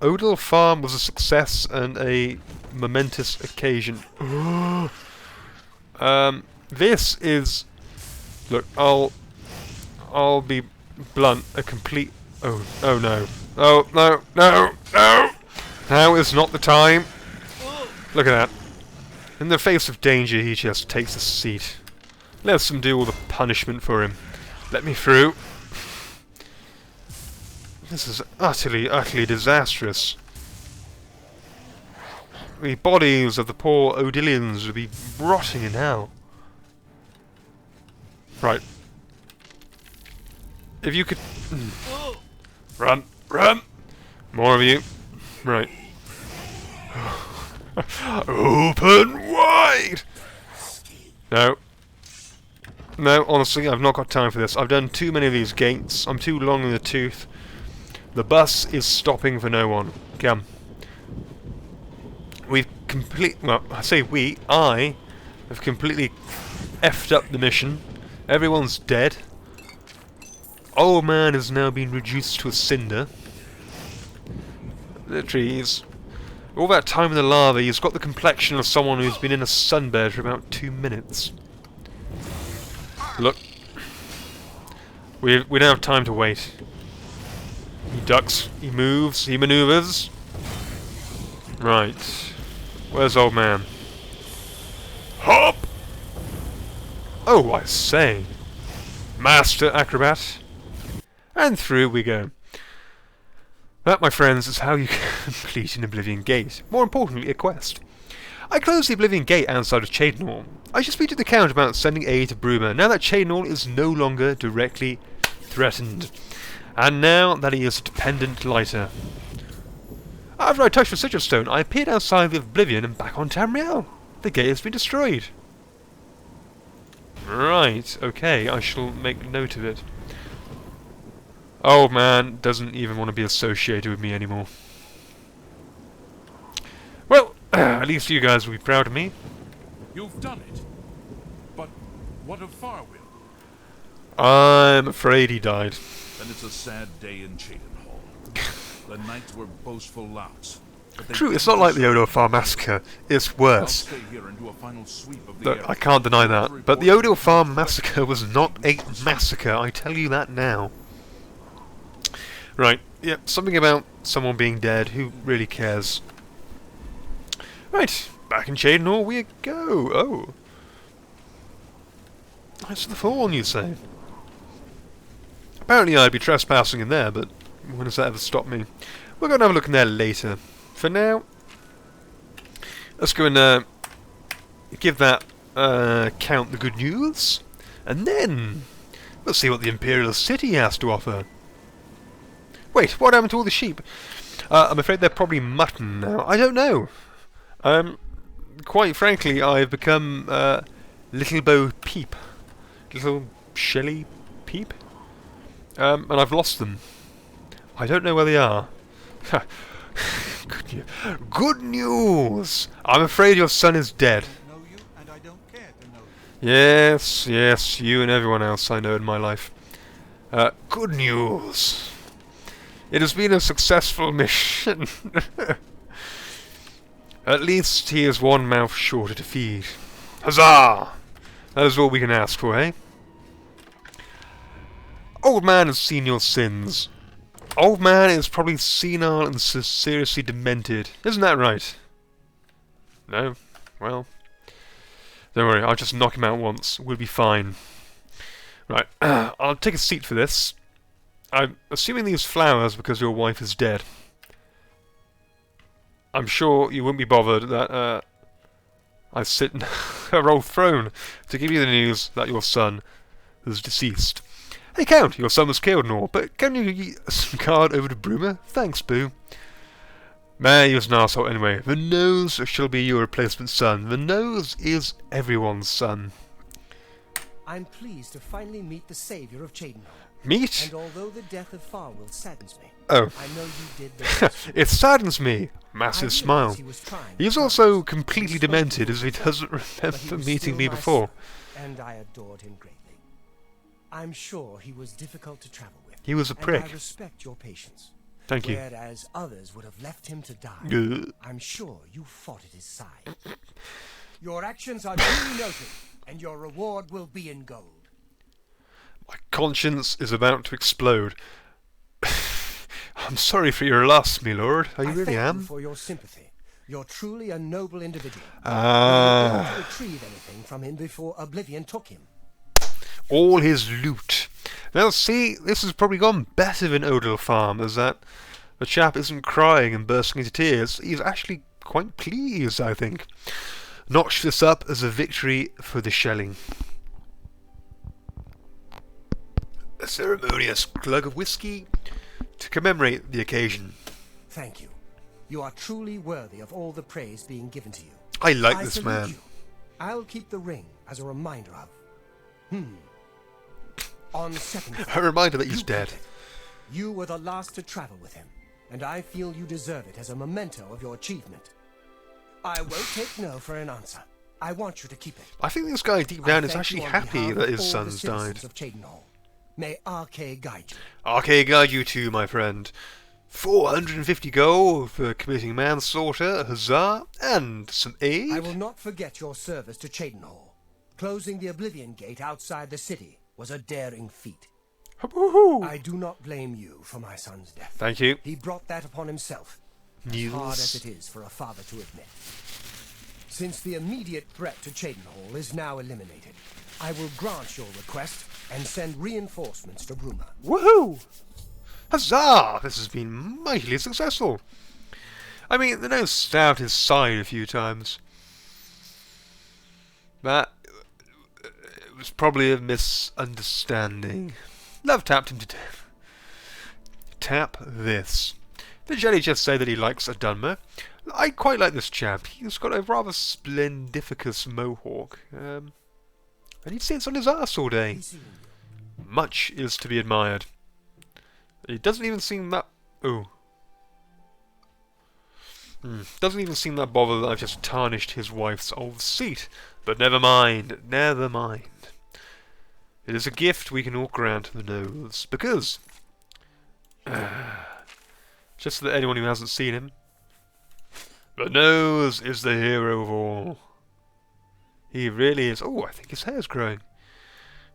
Odil Farm was a success and a momentous occasion. This is... Look, I'll be blunt. A complete... Oh no. Oh, no, no, no! Now is not the time. Look at that. In the face of danger, he just takes a seat. Let them do all the punishment for him. Let me through. This is utterly, utterly disastrous. The bodies of the poor Odilians would be rotting in hell. Right. If you could... Run! Run! More of you. Right. Open wide! No. No, honestly, I've not got time for this. I've done too many of these gates. I'm too long in the tooth. The bus is stopping for no one. Come. We've well, I say we, I have completely effed up the mission. Everyone's dead. Old man has now been reduced to a cinder. Literally, he's... all that time in the lava, he's got the complexion of someone who's been in a sunbed for about 2 minutes. Look. We don't have time to wait. He ducks, he moves, he maneuvers. Right. Where's old man? Hop! Oh, I say. Master acrobat. And through we go. That, my friends, is how you complete an Oblivion Gate. More importantly, a quest. I closed the Oblivion Gate outside of Chaidenhall. I just speak to the Count about sending aid to Bruma, now that Chaidenhall is no longer directly threatened. And now that he is a dependent lighter. After I touched the Sigil Stone, I appeared outside the Oblivion and back on Tamriel. The gate has been destroyed. Right, okay, I shall make note of it. Old man doesn't even want to be associated with me anymore. Well, at least you guys will be proud of me. You've done it. But what of Farwill? I'm afraid he died. Then it's a sad day in Chaidenhall. The knights were boastful louts. True, it's not like the Odil Farm Massacre. It's I'll worse. stay here and do a final sweep of the Look, area. I can't deny that. But the Odil Farm Massacre was not a massacre, I tell you that now. Right, yeah, something about someone being dead. Who really cares? Right, back in Chaidenhall we go. Oh. That's the Thorn, you say? Apparently I'd be trespassing in there, but when does that ever stop me? We're going to have a look in there later. For now, let's go and give that Count the good news, and then we'll see what the Imperial City has to offer. Wait, what happened to all the sheep? I'm afraid they're probably mutton now. I don't know. Quite frankly, I've become Little Bo Peep. Little Shelly Peep? And I've lost them. I don't know where they are. Good news! I'm afraid your son is dead. Know you, and I don't care to know you. Yes, yes, you and everyone else I know in my life. Good news. It has been a successful mission. At least he is one mouth shorter to feed. Huzzah! That is all we can ask for, eh? Old man has seen your sins. Old man is probably senile and seriously demented. Isn't that right? No? Well, don't worry, I'll just knock him out once. We'll be fine. Right, I'll take a seat for this. I'm assuming these flowers because your wife is dead. I'm sure you wouldn't be bothered that I sit in her old throne to give you the news that your son is deceased. Hey Count, your son was killed and all, but can you get some card over to Bruma? Thanks, Boo. Man, he was an arsehole anyway. The nose shall be your replacement son. The nose is everyone's son. I'm pleased to finally meet the savior of Chaidenhall. Meet? And although the death of Farwill saddens me, Oh. I know you did the best. It saddens me. Massive I smile. realized he was trying He's to also promise. completely He spoke demented to as he himself, doesn't but he remember was meeting still me my before. son, and I adored him greatly. I'm sure he was difficult to travel with. He was a and prick. I respect your patience. Thank you. Whereas others would have left him to die, Ugh. I'm sure you fought at his side. Your actions are duly noted, and your reward will be in gold. My conscience is about to explode. I'm sorry for your loss, my lord. I really thank am. you for your sympathy. You're truly a noble individual. Ah. We were able to retrieve anything from him before Oblivion took him. All his loot. Now see, this has probably gone better than Odell Farm, as that the chap isn't crying and bursting into tears. He's actually quite pleased, I think. Notch this up as a victory for the shelling. A ceremonious glug of whiskey to commemorate the occasion. Thank you. You are truly worthy of all the praise being given to you. I like I this salute man. you. I'll keep the ring as a reminder of. On second thought, A reminder that he's you dead. keep it. You were the last to travel with him, and I feel you deserve it as a memento of your achievement. I won't take no for an answer. I want you to keep it. I think this guy deep I down is thank actually you on happy behalf that of his all the son's died. citizens of Cheydinhal. May Archay guide you. Okay, guide you too, my friend. 450 gold for committing manslaughter, huzzah, and some aid. I will not forget your service to Cheydinhal. Closing the Oblivion Gate outside the city was a daring feat. Woohoo. I do not blame you for my son's death. Thank you. He brought that upon himself, as hard as it is for a father to admit. Since the immediate threat to Cheydinhal is now eliminated, I will grant your request and send reinforcements to Bruma. Woohoo! Huzzah! This has been mightily successful. I mean, the nose stabbed his side a few times. That it was probably a misunderstanding. Love tapped him to death. Tap this. Did Jelly just say that he likes a Dunmer? I quite like this chap. He's got a rather splendificus mohawk. And he'd sits on his arse all day. Much is to be admired. It doesn't even seem that... Oh. Doesn't even seem that bothered that I've just tarnished his wife's old seat. But never mind. Never mind. It is a gift we can all grant the nose. Because... just so that anyone who hasn't seen him... The nose is the hero of all. He really is. Oh, I think his hair's growing.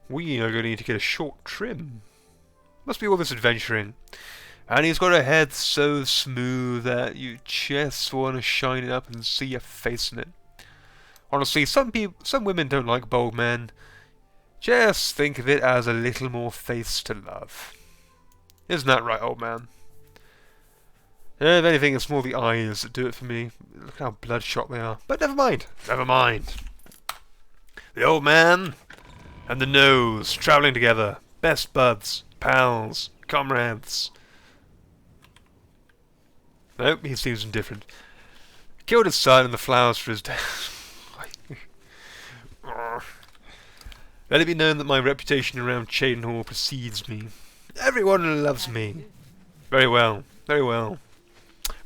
We are going to need to get a short trim. Must be all this adventuring. And he's got a head so smooth that you just want to shine it up and see your face in it. Honestly, some women don't like bald men. Just think of it as a little more face to love. Isn't that right, old man? If anything, it's more the eyes that do it for me. Look how bloodshot they are. But never mind. Never mind. The old man and the nose travelling together. Best buds. Pals. Comrades. Nope, he seems indifferent. Killed his son and the flowers for his death. Let it be known that my reputation around Cheydinhal precedes me. Everyone loves me. Very well. Very well.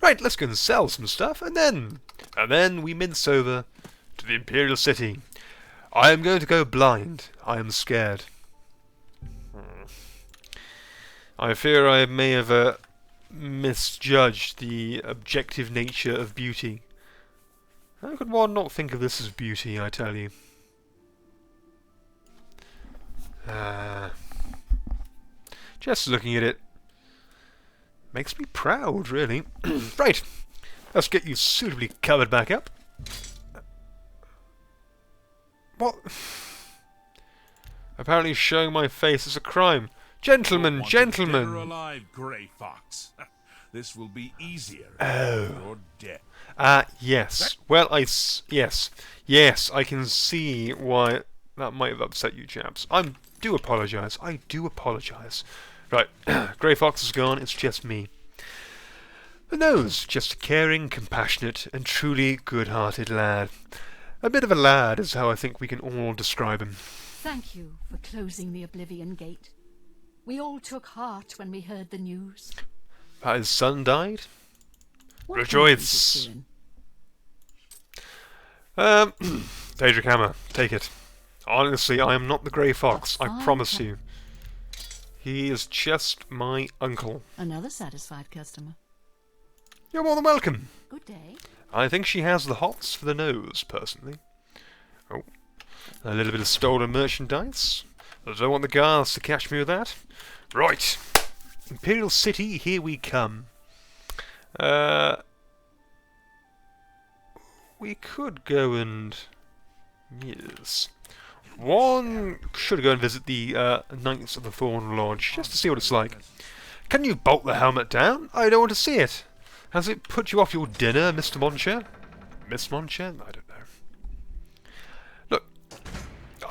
Right, let's go and sell some stuff, and then we mince over to the Imperial City. I am going to go blind. I am scared. I fear I may have misjudged the objective nature of beauty. How could one not think of this as beauty, I tell you? Just looking at it makes me proud, really. Right, let's get you suitably covered back up. What? Apparently showing my face is a crime. Gentlemen, gentlemen! Dead or alive, Grey Fox. This will be easier. Oh. You're dead. Yes. Well, yes, I can see why that might have upset you chaps. I do apologise. Right, Grey Fox is gone, it's just me. The nose, just a caring, compassionate, and truly good-hearted lad. A bit of a lad is how I think we can all describe him. Thank you for closing the Oblivion Gate. We all took heart when we heard the news. That his son died? What can I keep it Rejoice! doing? Daedric Hammer, take it. Honestly, I am not the Grey Fox, A I fine promise ca- you. He is just my uncle. Another satisfied customer. You're more than welcome. Good day. I think she has the hots for the nose, personally. Oh, a little bit of stolen merchandise. I don't want the guards to catch me with that. Right, Imperial City, here we come. We could go and... Yes. One should go and visit the Knights of the Thorn Lodge, just to see what it's like. Can you bolt the helmet down? I don't want to see it. Has it put you off your dinner, Mr. Moncher? Miss Moncher? I don't know. Look,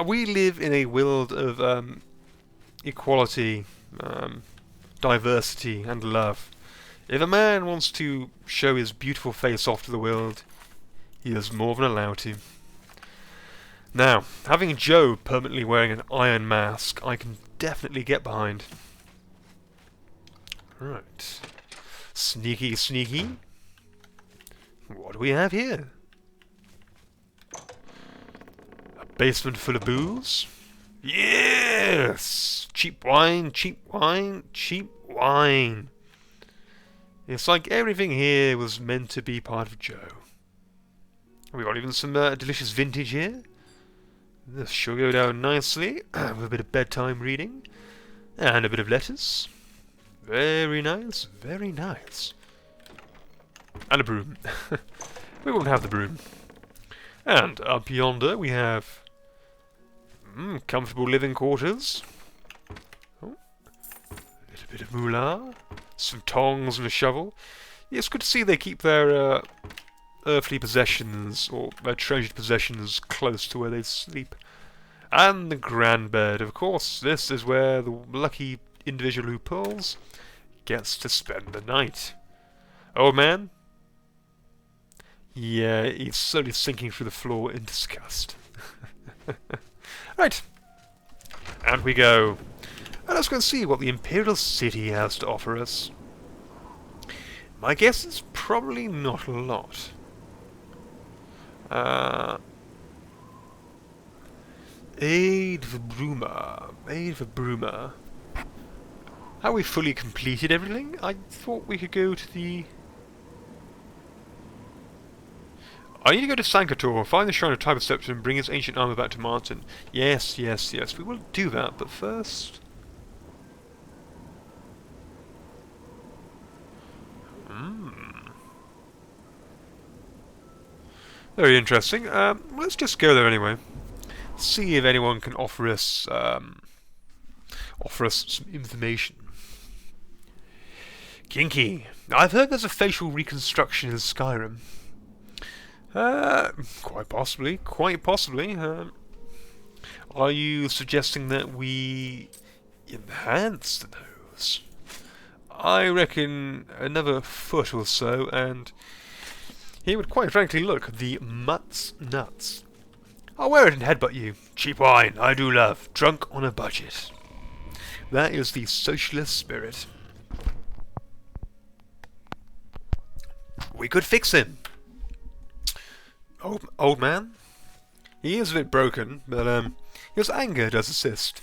we live in a world of equality, diversity, and love. If a man wants to show his beautiful face off to the world, he is more than allowed to. Now, having Joe permanently wearing an iron mask, I can definitely get behind. Right. Sneaky, sneaky. What do we have here? A basement full of booze? Yes! Cheap wine, cheap wine, cheap wine. It's like everything here was meant to be part of Joe. We got even some delicious vintage here. This should go down nicely with a bit of bedtime reading and a bit of letters. Very nice, very nice. And a broom. We won't have the broom. And up yonder we have comfortable living quarters. Oh, a little bit of moolah, some tongs and a shovel. Yeah, it's good to see they keep their earthly possessions, or their treasured possessions, close to where they sleep. And the grand bed, of course. This is where the lucky individual who pulls gets to spend the night. Old man? Yeah, he's slowly sinking through the floor in disgust. Right. And we go. And let's go and see what the Imperial City has to offer us. My guess is probably not a lot. Aid for Bruma. Aid for Bruma. Have we fully completed everything? I thought we could go to the... I need to go to Sanktor, find the Shrine of Time Perception, and bring his ancient armor back to Martin. Yes, yes, yes, we will do that, but first... Very interesting. Let's just go there anyway. See if anyone can offer us some information. Kinky. I've heard there's a facial reconstruction in Skyrim. Quite possibly. Quite possibly. Are you suggesting that we enhance the nose? I reckon another foot or so, and he would quite frankly look the mutts nuts. I'll wear it and headbutt you. Cheap wine, I do love. Drunk on a budget. That is the socialist spirit. We could fix him. Old man? He is a bit broken, but his anger does assist.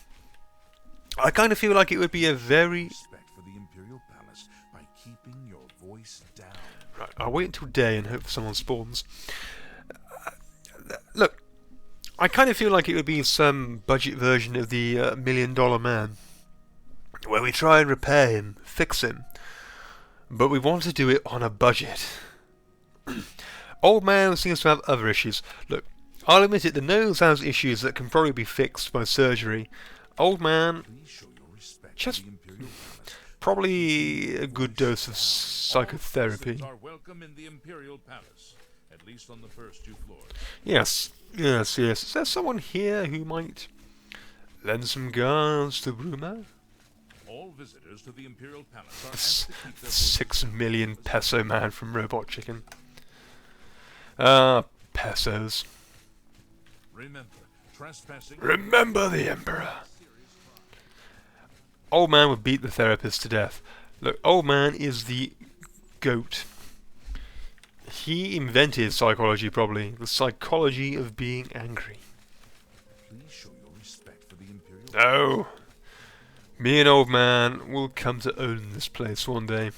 I kind of feel like it would be a very... Respect for the Imperial Palace by keeping your voice down. Right, I'll wait until day and hope someone spawns. Look, I kind of feel like it would be some budget version of the $1 Million Man, where we try and repair him, fix him, but we want to do it on a budget. Old man seems to have other issues. Look, I'll admit it, the nose has issues that can probably be fixed by surgery. Old man, Please show your respect just to the Imperial Palace. probably a good dose of All psychotherapy. visitors are welcome in the Imperial Palace, at least on the first 2 floors. Yes, yes, yes. Is there someone here who might lend some guards to Bruma? All visitors to the Imperial Palace are asked to keep their voices 6 down. million peso man from Robot Chicken. Pesos. Remember, trespassing. Remember the Emperor. Old man would beat the therapist to death. Look, old man is the goat. He invented psychology, probably. The psychology of being angry. Please show your respect for the Imperial. No! Me and old man will come to own this place one day.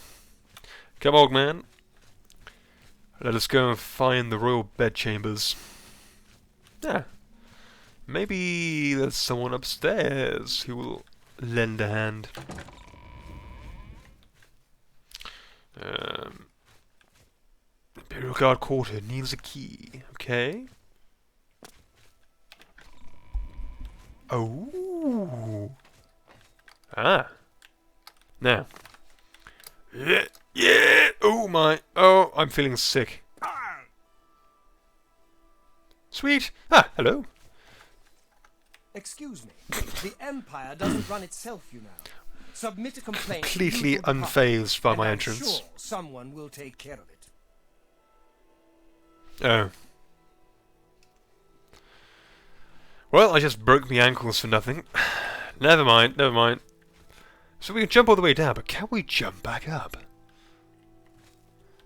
Come, old man. Let us go and find the royal bedchambers. Yeah. Maybe there's someone upstairs who will lend a hand. Imperial Guard Quarter needs a key. Okay. Oh. Ah. Now. Yeah. Yeah. Oh my. Oh, I'm feeling sick. Sweet. Ah, hello. Excuse me. The Empire doesn't run itself, you know. Submit a complaint. to Completely the department, unfazed by and my I'm entrance. Sure someone will take care of it. Oh. Well, I just broke my ankles for nothing. Never mind, never mind. So we can jump all the way down, but can we jump back up?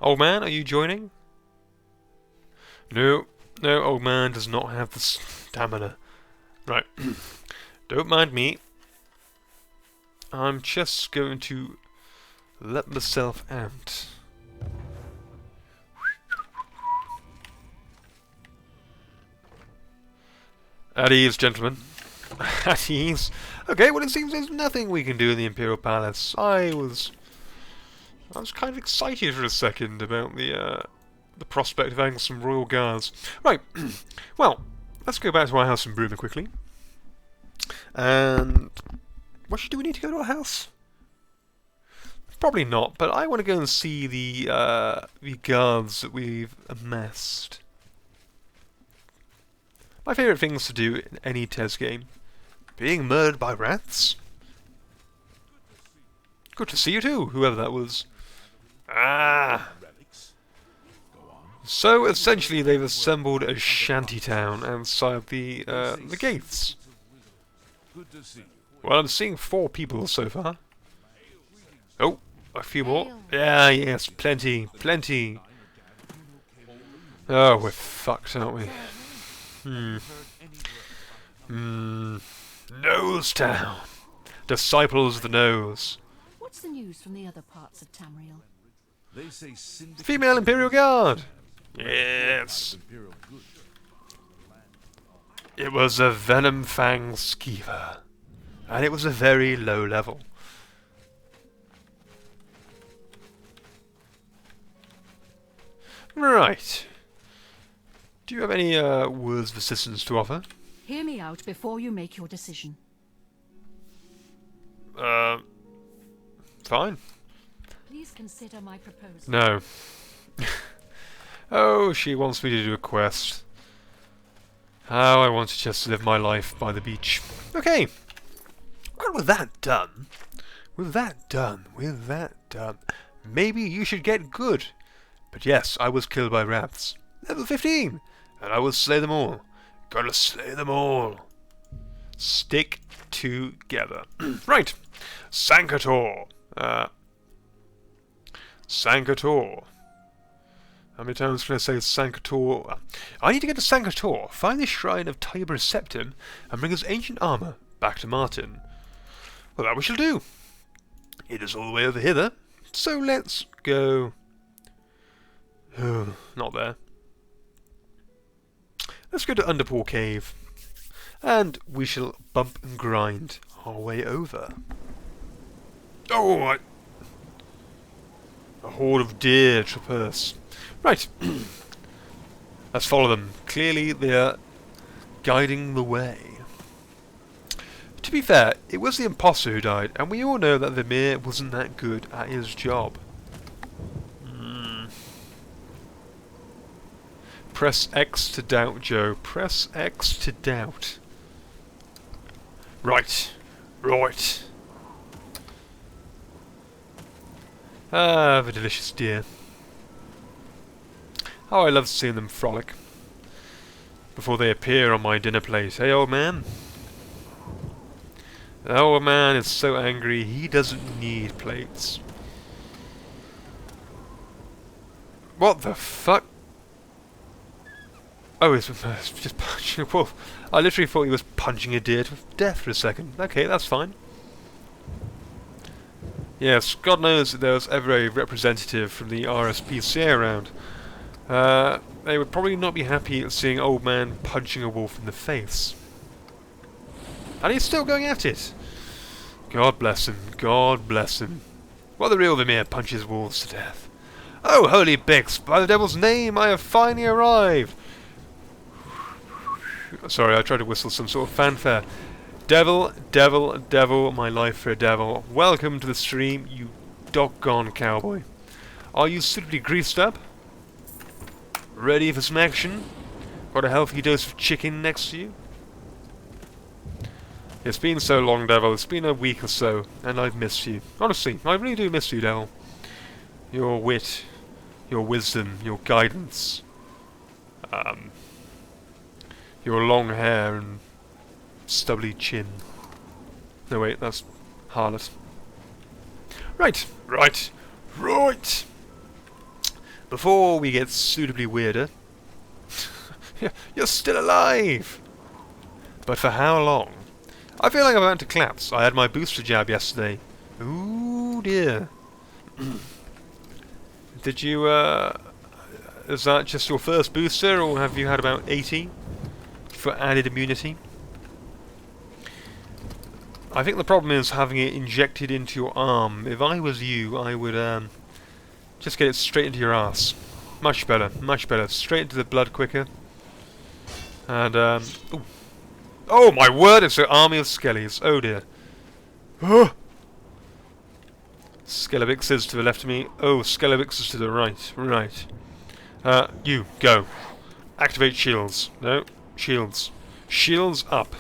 Old man, are you joining? No, no, old man does not have the stamina. Right. Don't mind me. I'm just going to let myself out. At ease, gentlemen. At ease. Okay, well it seems there's nothing we can do in the Imperial Palace. I was kind of excited for a second about the prospect of having some royal guards. Right. Well, let's go back to our house in Bruma quickly. And do we need to go to our house? Probably not, but I want to go and see the guards that we've amassed. My favourite things to do in any TES game. Being murdered by rats? Good to see you too, whoever that was. Ah! So essentially they've assembled a shantytown outside the gates. Good to see you. Well, I'm seeing 4 people so far. Oh, a few more. Yeah, yes, plenty, plenty. Oh, we're fucked, aren't we? Nose Town. Disciples of the Nose. What's the news from the other parts of Tamriel? They say syndicate Female Imperial Guard. Yes. Imperial good. It was a Venom Fang Skeever. And it was a very low level. Right. Do you have any words of assistance to offer? Hear me out before you make your decision. Fine. Please consider my proposal. No. Oh, she wants me to do a quest. How I want to just live my life by the beach. Okay. Well, with that done, maybe you should get good. But yes, I was killed by rats. Level 15! And I will slay them all. Gotta slay them all. Stick together. Right. Sanktor. Sanktor. How many times can I say Sanktor? I need to get to Sanktor, find the shrine of Tiber Septim, and bring his ancient armour back to Martin. Well, that we shall do. It is all the way over hither, so let's go. Oh, not there. Let's go to Underpaw Cave, and we shall bump and grind our way over. Oh, a horde of deer traverse. Right. Let's follow them. Clearly they are guiding the way. To be fair, it was the imposter who died, and we all know that Vimir wasn't that good at his job. Press X to doubt, Joe. Press X to doubt. Right. Right. Ah, the delicious deer. How I love seeing them frolic before they appear on my dinner plate. Hey, old man. The old man is so angry he doesn't need plates. What the fuck? Oh, it's just punching a wolf. I literally thought he was punching a deer to death for a second. Okay, that's fine. Yes, God knows if there was ever a representative from the RSPCA around. They would probably not be happy at seeing old man punching a wolf in the face. And he's still going at it. God bless him. God bless him. What the real Vimir punches wolves to death. Oh, holy Bix! By the devil's name, I have finally arrived! Sorry, I tried to whistle some sort of fanfare. Devil, devil, devil, my life for a devil. Welcome to the stream, you doggone cowboy. Are you suitably greased up? Ready for some action? Got a healthy dose of chicken next to you? It's been so long, Devil. It's been a week or so, and I've missed you. Honestly, I really do miss you, Devil. Your wit, your wisdom, your guidance, your long hair and stubbly chin. No, wait, that's Harlot. Right, right, right! Before we get suitably weirder... You're still alive! But for how long? I feel like I'm about to collapse. I had my booster jab yesterday. Ooh dear. Did you, is that just your first booster, or have you had about 80 for added immunity? I think the problem is having it injected into your arm. If I was you, I would, just get it straight into your ass. Much better, much better. Straight into the blood quicker. And, ooh. Oh my word, it's an army of skellies. Oh dear. Shellibix is to the left of me. Oh, Shellibix is to the right. Right. You, go. Activate shields. No, shields. Shields up.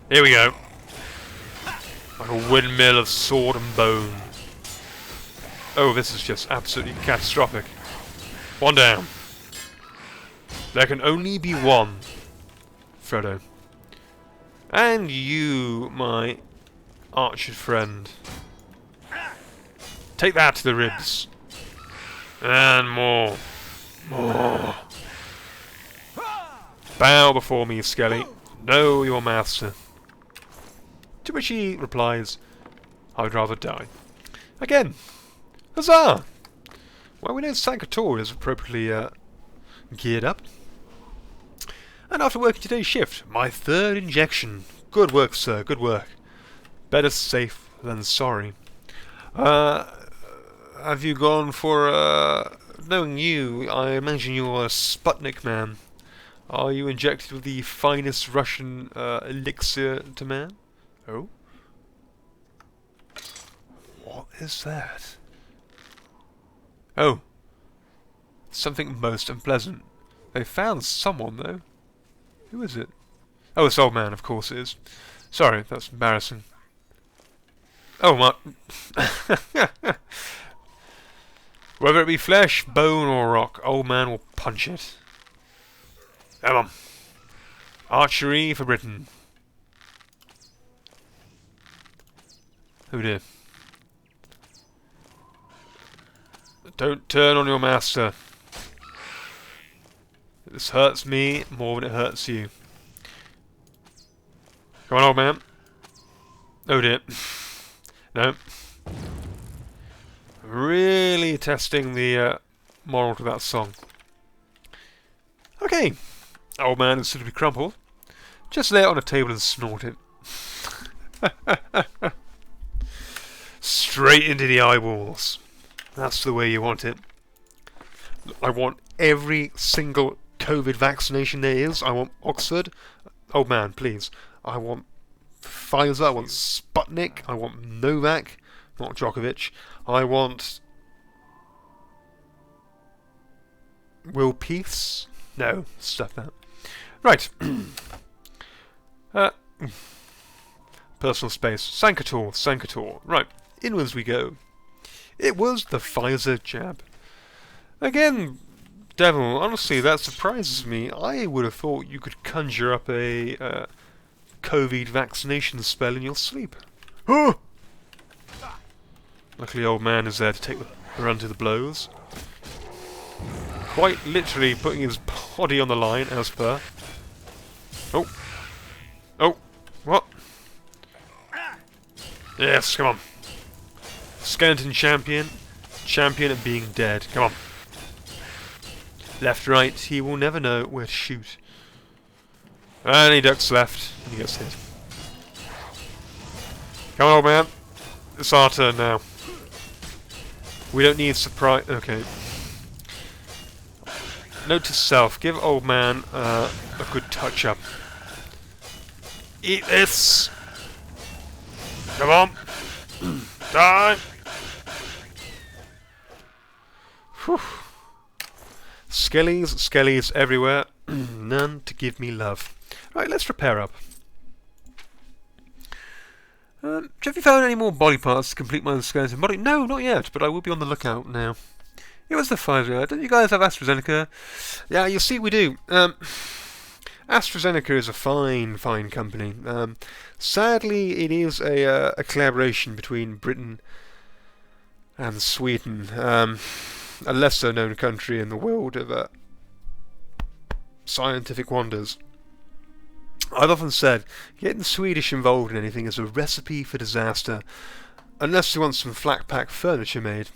Here we go. Like a windmill of sword and bone. Oh, this is just absolutely catastrophic. One down. There can only be one. Frodo. And you, my archer friend. Take that to the ribs. And more. More. Bow before me, Skelly. Know your master. To which he replies, I would rather die. Again. Huzzah! Well, we know Sanktor is appropriately geared up. And after working today's shift, my third injection. Good work, sir, good work. Better safe than sorry. Have you gone for, knowing you, I imagine you're a Sputnik man. Are you injected with the finest Russian elixir to man? Oh? What is that? Oh. Something most unpleasant. They found someone, though. Who is it? Oh, it's old man, of course it is. Sorry, that's embarrassing. Oh my... Whether it be flesh, bone or rock, old man will punch it. Come on. Archery for Britain. Oh dear. Don't turn on your master. This hurts me more than it hurts you. Come on, old man. Oh dear. No. Really testing the moral to that song. Okay. Old man is suitably crumpled. Just lay it on a table and snort it. Straight into the eyeballs. That's the way you want it. I want every single COVID vaccination there is. I want Oxford. Old man, please. I want Pfizer. I want Sputnik. I want Novak. Not Djokovic. I want... Will Peace? No, stuff that. Right. Personal space. Sanktor. Sanktor. Right. Inwards we go. It was the Pfizer jab. Again, Devil, honestly, that surprises me. I would have thought you could conjure up a COVID vaccination spell in your sleep. Luckily, old man is there to take the run to the blows. quite literally putting his body on the line, as per. Oh. Oh. What? Yes, come on. Skeleton champion. Champion of being dead. Come on. Left, right. He will never know where to shoot. And he ducks left. And he gets hit. Come on, old man. It's our turn now. We don't need surprise. Okay. Note to self: give old man a good touch up. Eat this. Come on. Die. Whew. Skellies, skellies everywhere. None to give me love. Right, let's repair up. Have you found any more body parts to complete my skeleton body? No, not yet, but I will be on the lookout now. It was the Pfizer. Don't you guys have AstraZeneca? Yeah, you see we do. AstraZeneca is a fine, fine company. Sadly, it is a collaboration between Britain and Sweden, a lesser-known country in the world of scientific wonders. I've often said, getting the Swedish involved in anything is a recipe for disaster, unless you want some flat-pack furniture made.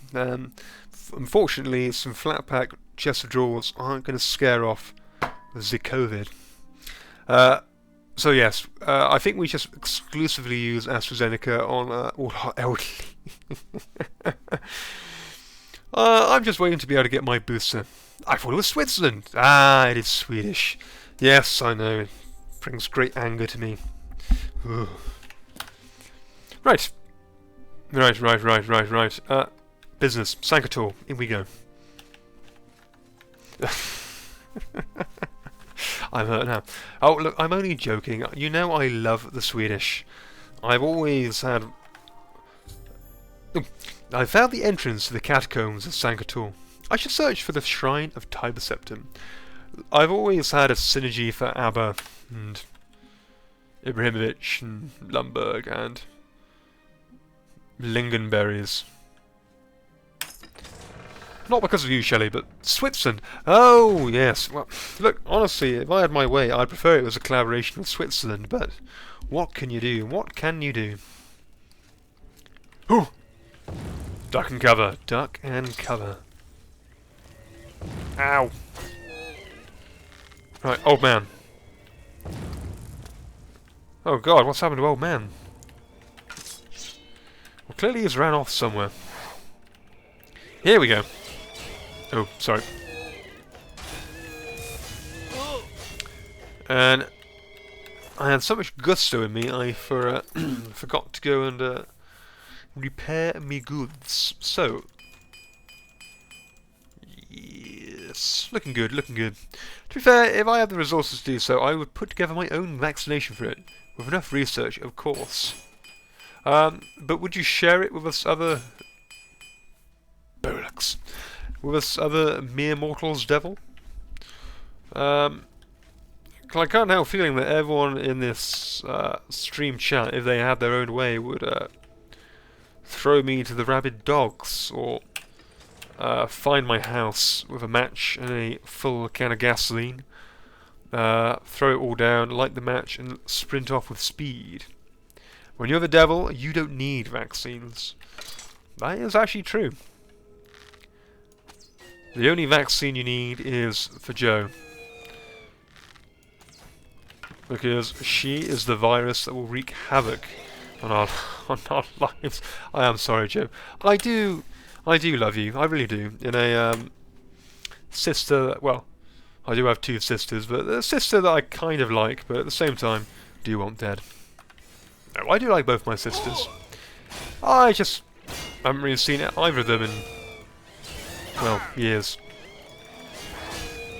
Unfortunately, some flat-pack chest of drawers aren't going to scare off the COVID. So yes, I think we just exclusively use AstraZeneca on all our elderly. I'm just waiting to be able to get my booster. I thought it was Switzerland. Ah, it is Swedish. Yes, I know. It brings great anger to me. Ugh. Right. Business. Sanktor. In we go. I'm hurt now. Oh, look, I'm only joking. You know I love the Swedish. I've always had... I found the entrance to the catacombs of Sanktor. I should search for the Shrine of Tiber Septim. I've always had a synergy for ABBA and Ibrahimovic and Lumberg and lingonberries. Not because of you, Shelley, but Switzerland. Oh, yes. Well, look, honestly, if I had my way, I'd prefer it was a collaboration with Switzerland, but what can you do? What can you do? Ooh! Duck and cover. Duck and cover. Ow. Right, old man. Oh god, what's happened to old man? Well, clearly he's ran off somewhere. Here we go. Oh, sorry. And I had so much gusto in me, I forgot to go and repair me goods. So, yes, looking good, looking good. To be fair, if I had the resources to do so, I would put together my own vaccination for it, with enough research, of course. But would you share it with us other... Bolux. With us other mere mortals, devil? I can't help feeling that everyone in this stream chat, if they had their own way, would throw me to the rabid dogs, or find my house with a match and a full can of gasoline, throw it all down, light the match, and sprint off with speed. When you're the devil, you don't need vaccines. That is actually true. The only vaccine you need is for Jo. Because she is the virus that will wreak havoc on our lives. I am sorry, Jo. I do love you. I really do. In a sister, well, I do have two sisters, but a sister that I kind of like, but at the same time, do want dead. No, I do like both my sisters. I just haven't really seen either of them in, well, years.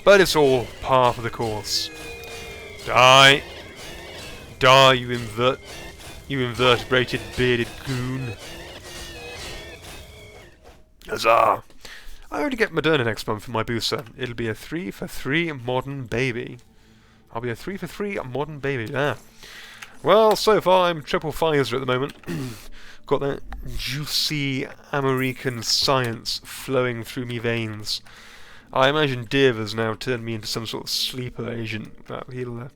But it's all par for the course. Die! Die, you invertebrated bearded goon. Huzzah! I already get Moderna next month for my booster. It'll be a 3 for 3 modern baby. I'll be a 3 for 3 modern baby, yeah. Well, so far I'm triple Pfizer at the moment. Got that juicy American science flowing through me veins. I imagine Div has now turned me into some sort of sleeper agent that he'll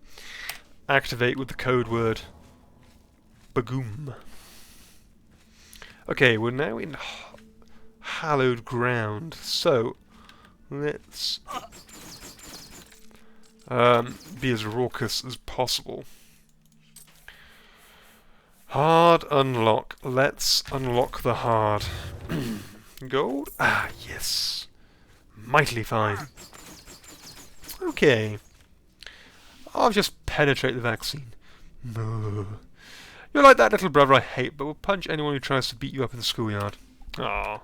activate with the code word Bagoom. Okay, we're now in hallowed ground, so let's be as raucous as possible. Hard unlock. Let's unlock the hard. Gold? Ah, yes. Mightily fine. Okay. I'll just penetrate the vaccine. Moo. You're like that little brother I hate, but will punch anyone who tries to beat you up in the schoolyard. Ah.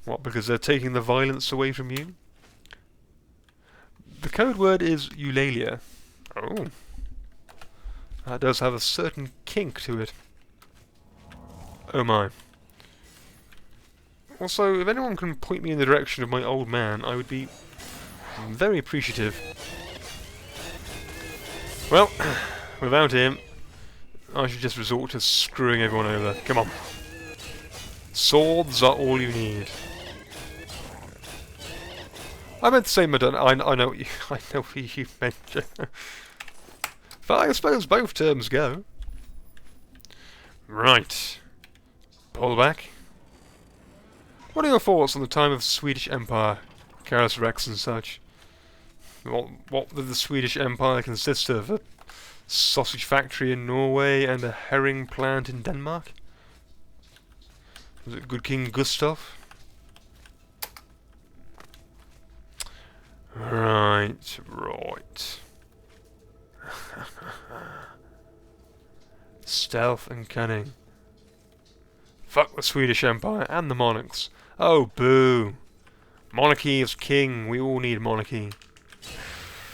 What, because they're taking the violence away from you? The code word is Eulalia. Oh. That does have a certain kink to it. Oh my. Also, if anyone can point me in the direction of my old man, I would be very appreciative. Well, without him, I should just resort to screwing everyone over. Come on. Swords are all you need. I meant to say Madonna. I know what you, I know what you meant. But I suppose both terms go. Right. Pull back. What are your thoughts on the time of the Swedish Empire, Careless Rex and such? What did the Swedish Empire consist of? A sausage factory in Norway and a herring plant in Denmark? Was it Good King Gustav? Right. Stealth and cunning. Fuck the Swedish Empire and the monarchs. Oh, boo. Monarchy is king. We all need monarchy.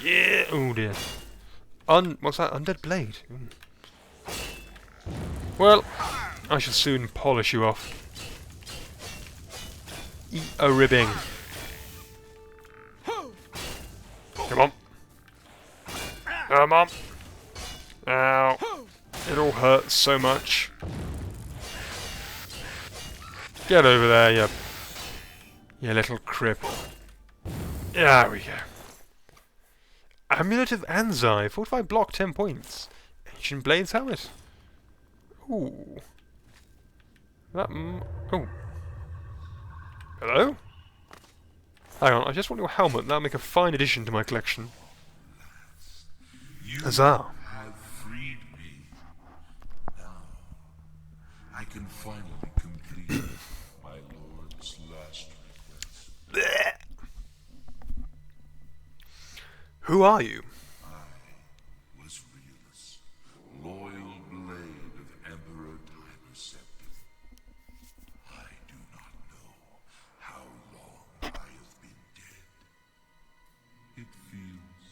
Yeah. Oh dear. What's that? Undead blade. Well, I shall soon polish you off. Eat a ribbing. Come on. Come on. Ow. It all hurts so much. Get over there, you little crip. There we go. Amulet of Anzai, fortified block, 10 points. Ancient Blades helmet. Ooh. That. Oh. Hello? Hang on, I just want your helmet. That'll make a fine addition to my collection. You Huzzah. have freed me. Now, I can finally complete my lord's last request. Who are you? I was Realus, loyal blade of Emperor Tiber Septim. I do not know how long I have been dead. It feels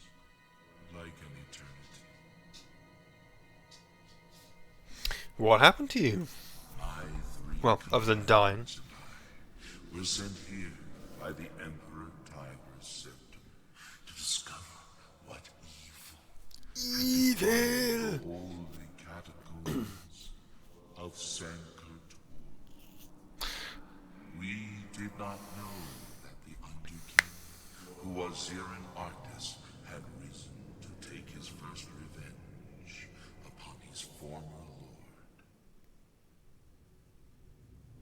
like an eternity. What happened to you? My three Well, other than dying. companions and I were sent here by the Emperor Tiber Septim to discover what evil all the catacombs of Sanktor. We did not know that the Underking, who was Zirin Artis, had risen to take his first revenge upon his former lord.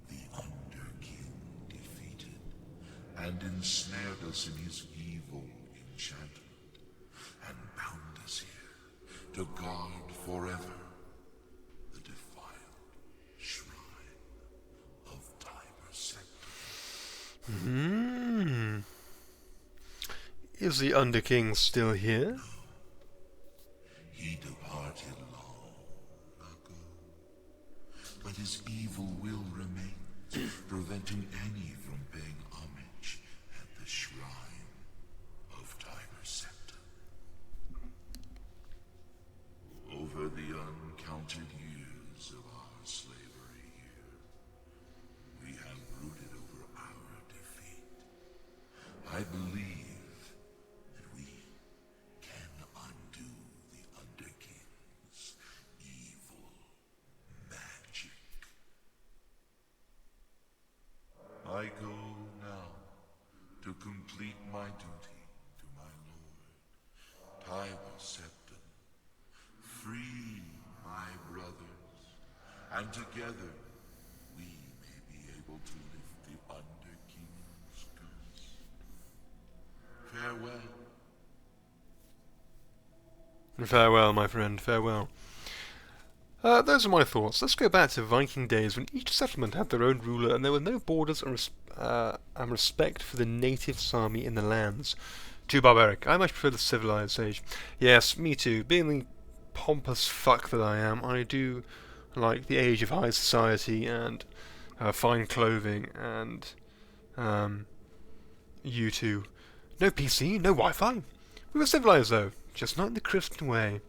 The Underking defeated and ensnared us in his evil enchantment and bound us here to guard forever the defiled shrine of Tiber Septim. Hmm. Is the Underking still here? He departed long ago, but his evil will remains, preventing any from paying homage at the shrine of Tiber Septim. Over the uncounted years of our slavery here, we have brooded over our defeat. I believe that we can undo the Underking's evil magic. I go and together we may be able to lift the Underking's curse. Farewell. Farewell, my friend, farewell. Those are my thoughts. Let's go back to Viking days when each settlement had their own ruler and there were no borders and respect for the native Sami in the lands. Too barbaric. I much prefer the civilized age. Yes, me too. Being the pompous fuck that I am, I do like the age of high society and fine clothing and you too. No PC, no Wi-Fi. We were civilized though, just not in the Christian way.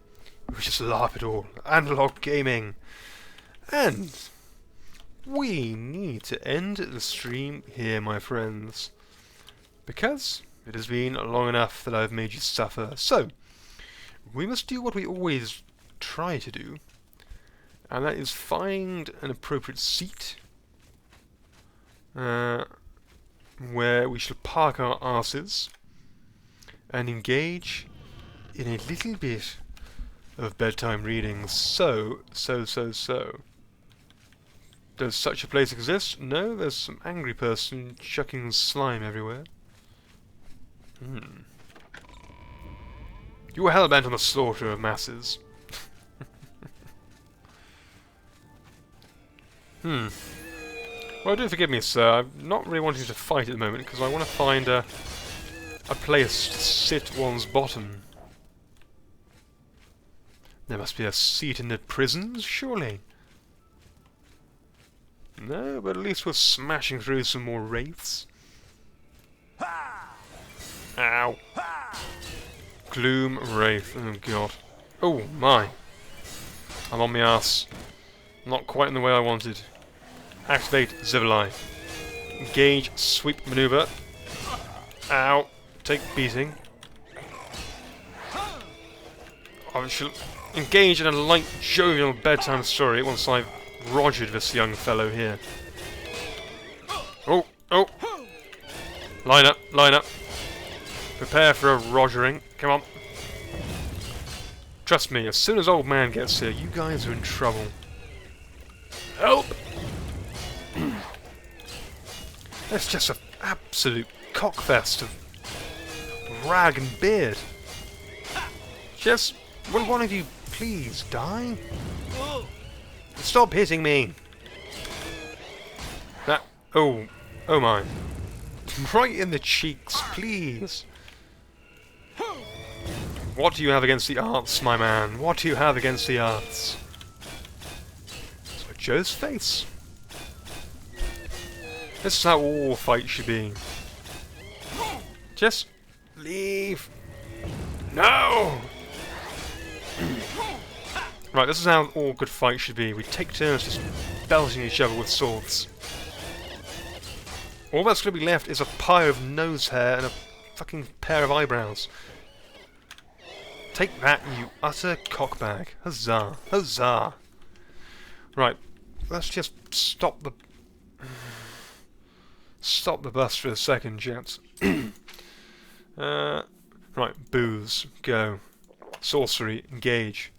We just laugh at all. Analog gaming. And we need to end the stream here, my friends. Because it has been long enough that I've made you suffer. So, we must do what we always try to do. And that is find an appropriate seat. Where we shall park our asses. And engage in a little bit of bedtime readings. So. Does such a place exist? No, there's some angry person chucking slime everywhere. You were hell-bent on the slaughter of masses. Well, do forgive me, sir. I'm not really wanting to fight at the moment, because I want to find a place to sit one's bottom. There must be a seat in the prisons, surely. No, but at least we're smashing through some more wraiths. Ow. Gloom Wraith. Oh god. Oh my. I'm on my ass. Not quite in the way I wanted. Activate Zivilai. Engage sweep maneuver. Ow. Take beating. I shall engage in a light, jovial bedtime story once I've rogered this young fellow here. Oh, oh! Line up, line up. Prepare for a rogering. Come on. Trust me, as soon as old man gets here, you guys are in trouble. Help! That's just an absolute cockfest of rag and beard. Just, will one of you please die? Stop hitting me! That, oh my. Right in the cheeks, please. What do you have against the arts, my man? What do you have against the arts? So Joe's face. This is how all fights should be. Just leave. No! Right, this is how all good fights should be. We take turns just belting each other with swords. All that's going to be left is a pile of nose hair and a fucking pair of eyebrows. Take that, you utter cockbag. Huzzah. Huzzah. Right, let's just stop the bus for a second, gents. Right, booze, go. Sorcery, engage.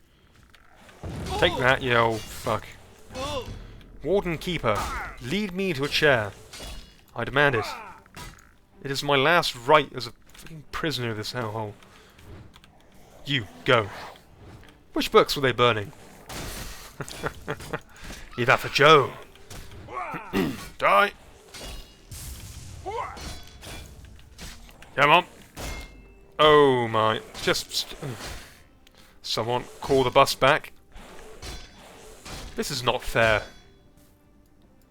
Take that, you old fuck. Warden Keeper, lead me to a chair. I demand it. It is my last right as a fucking prisoner of this hellhole. You, go. Which books were they burning? Leave that for Joe. Die. Come on. Oh my. Just... someone call the bus back. This is not fair.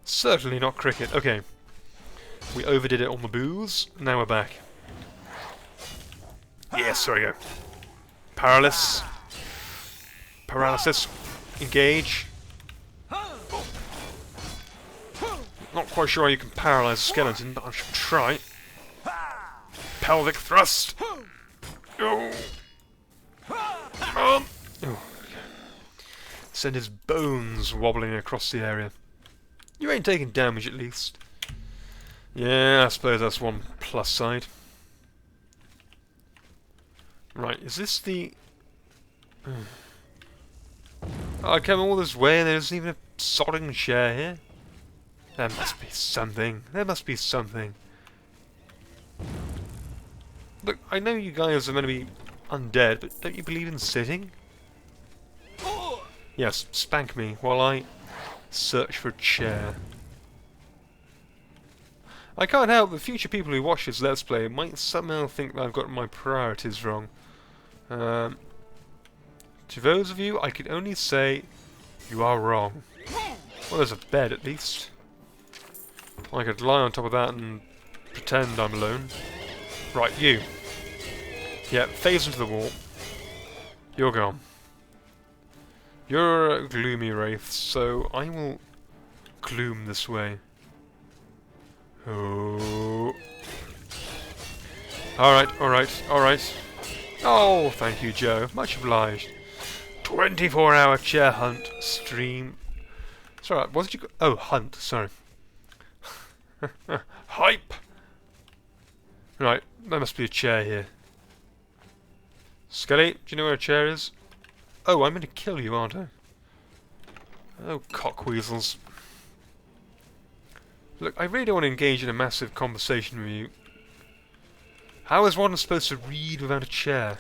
Certainly not cricket. Okay. We overdid it on the booze. Now we're back. Yes, there we go. Paralysis. Paralysis. Engage. Not quite sure how you can paralyze a skeleton, but I shall try. Pelvic thrust. Oh. Oh. Send his bones wobbling across the area. You ain't taking damage, at least. Yeah, I suppose that's one plus side. Right, is this the... I came all this way and there isn't even a sodding chair here? There must be something. There must be something. Look, I know you guys are meant to be undead, but don't you believe in sitting? Yes, spank me while I search for a chair. I can't help the future people who watch this Let's Play might somehow think that I've got my priorities wrong. To those of you, I can only say you are wrong. Well, there's a bed at least. I could lie on top of that and pretend I'm alone. Right, you. Yeah, phase into the wall. You're gone. You're a gloomy wraith, so I will gloom this way. Oh. Alright, alright, alright. Oh, thank you, Joe. Much obliged. 24-hour chair hunt stream. Sorry, what did you... Oh, hunt, sorry. Hype! Right, there must be a chair here. Skelly, do you know where a chair is? Oh, I'm going to kill you, aren't I? Oh, cockweasels. Look, I really don't want to engage in a massive conversation with you. How is one supposed to read without a chair?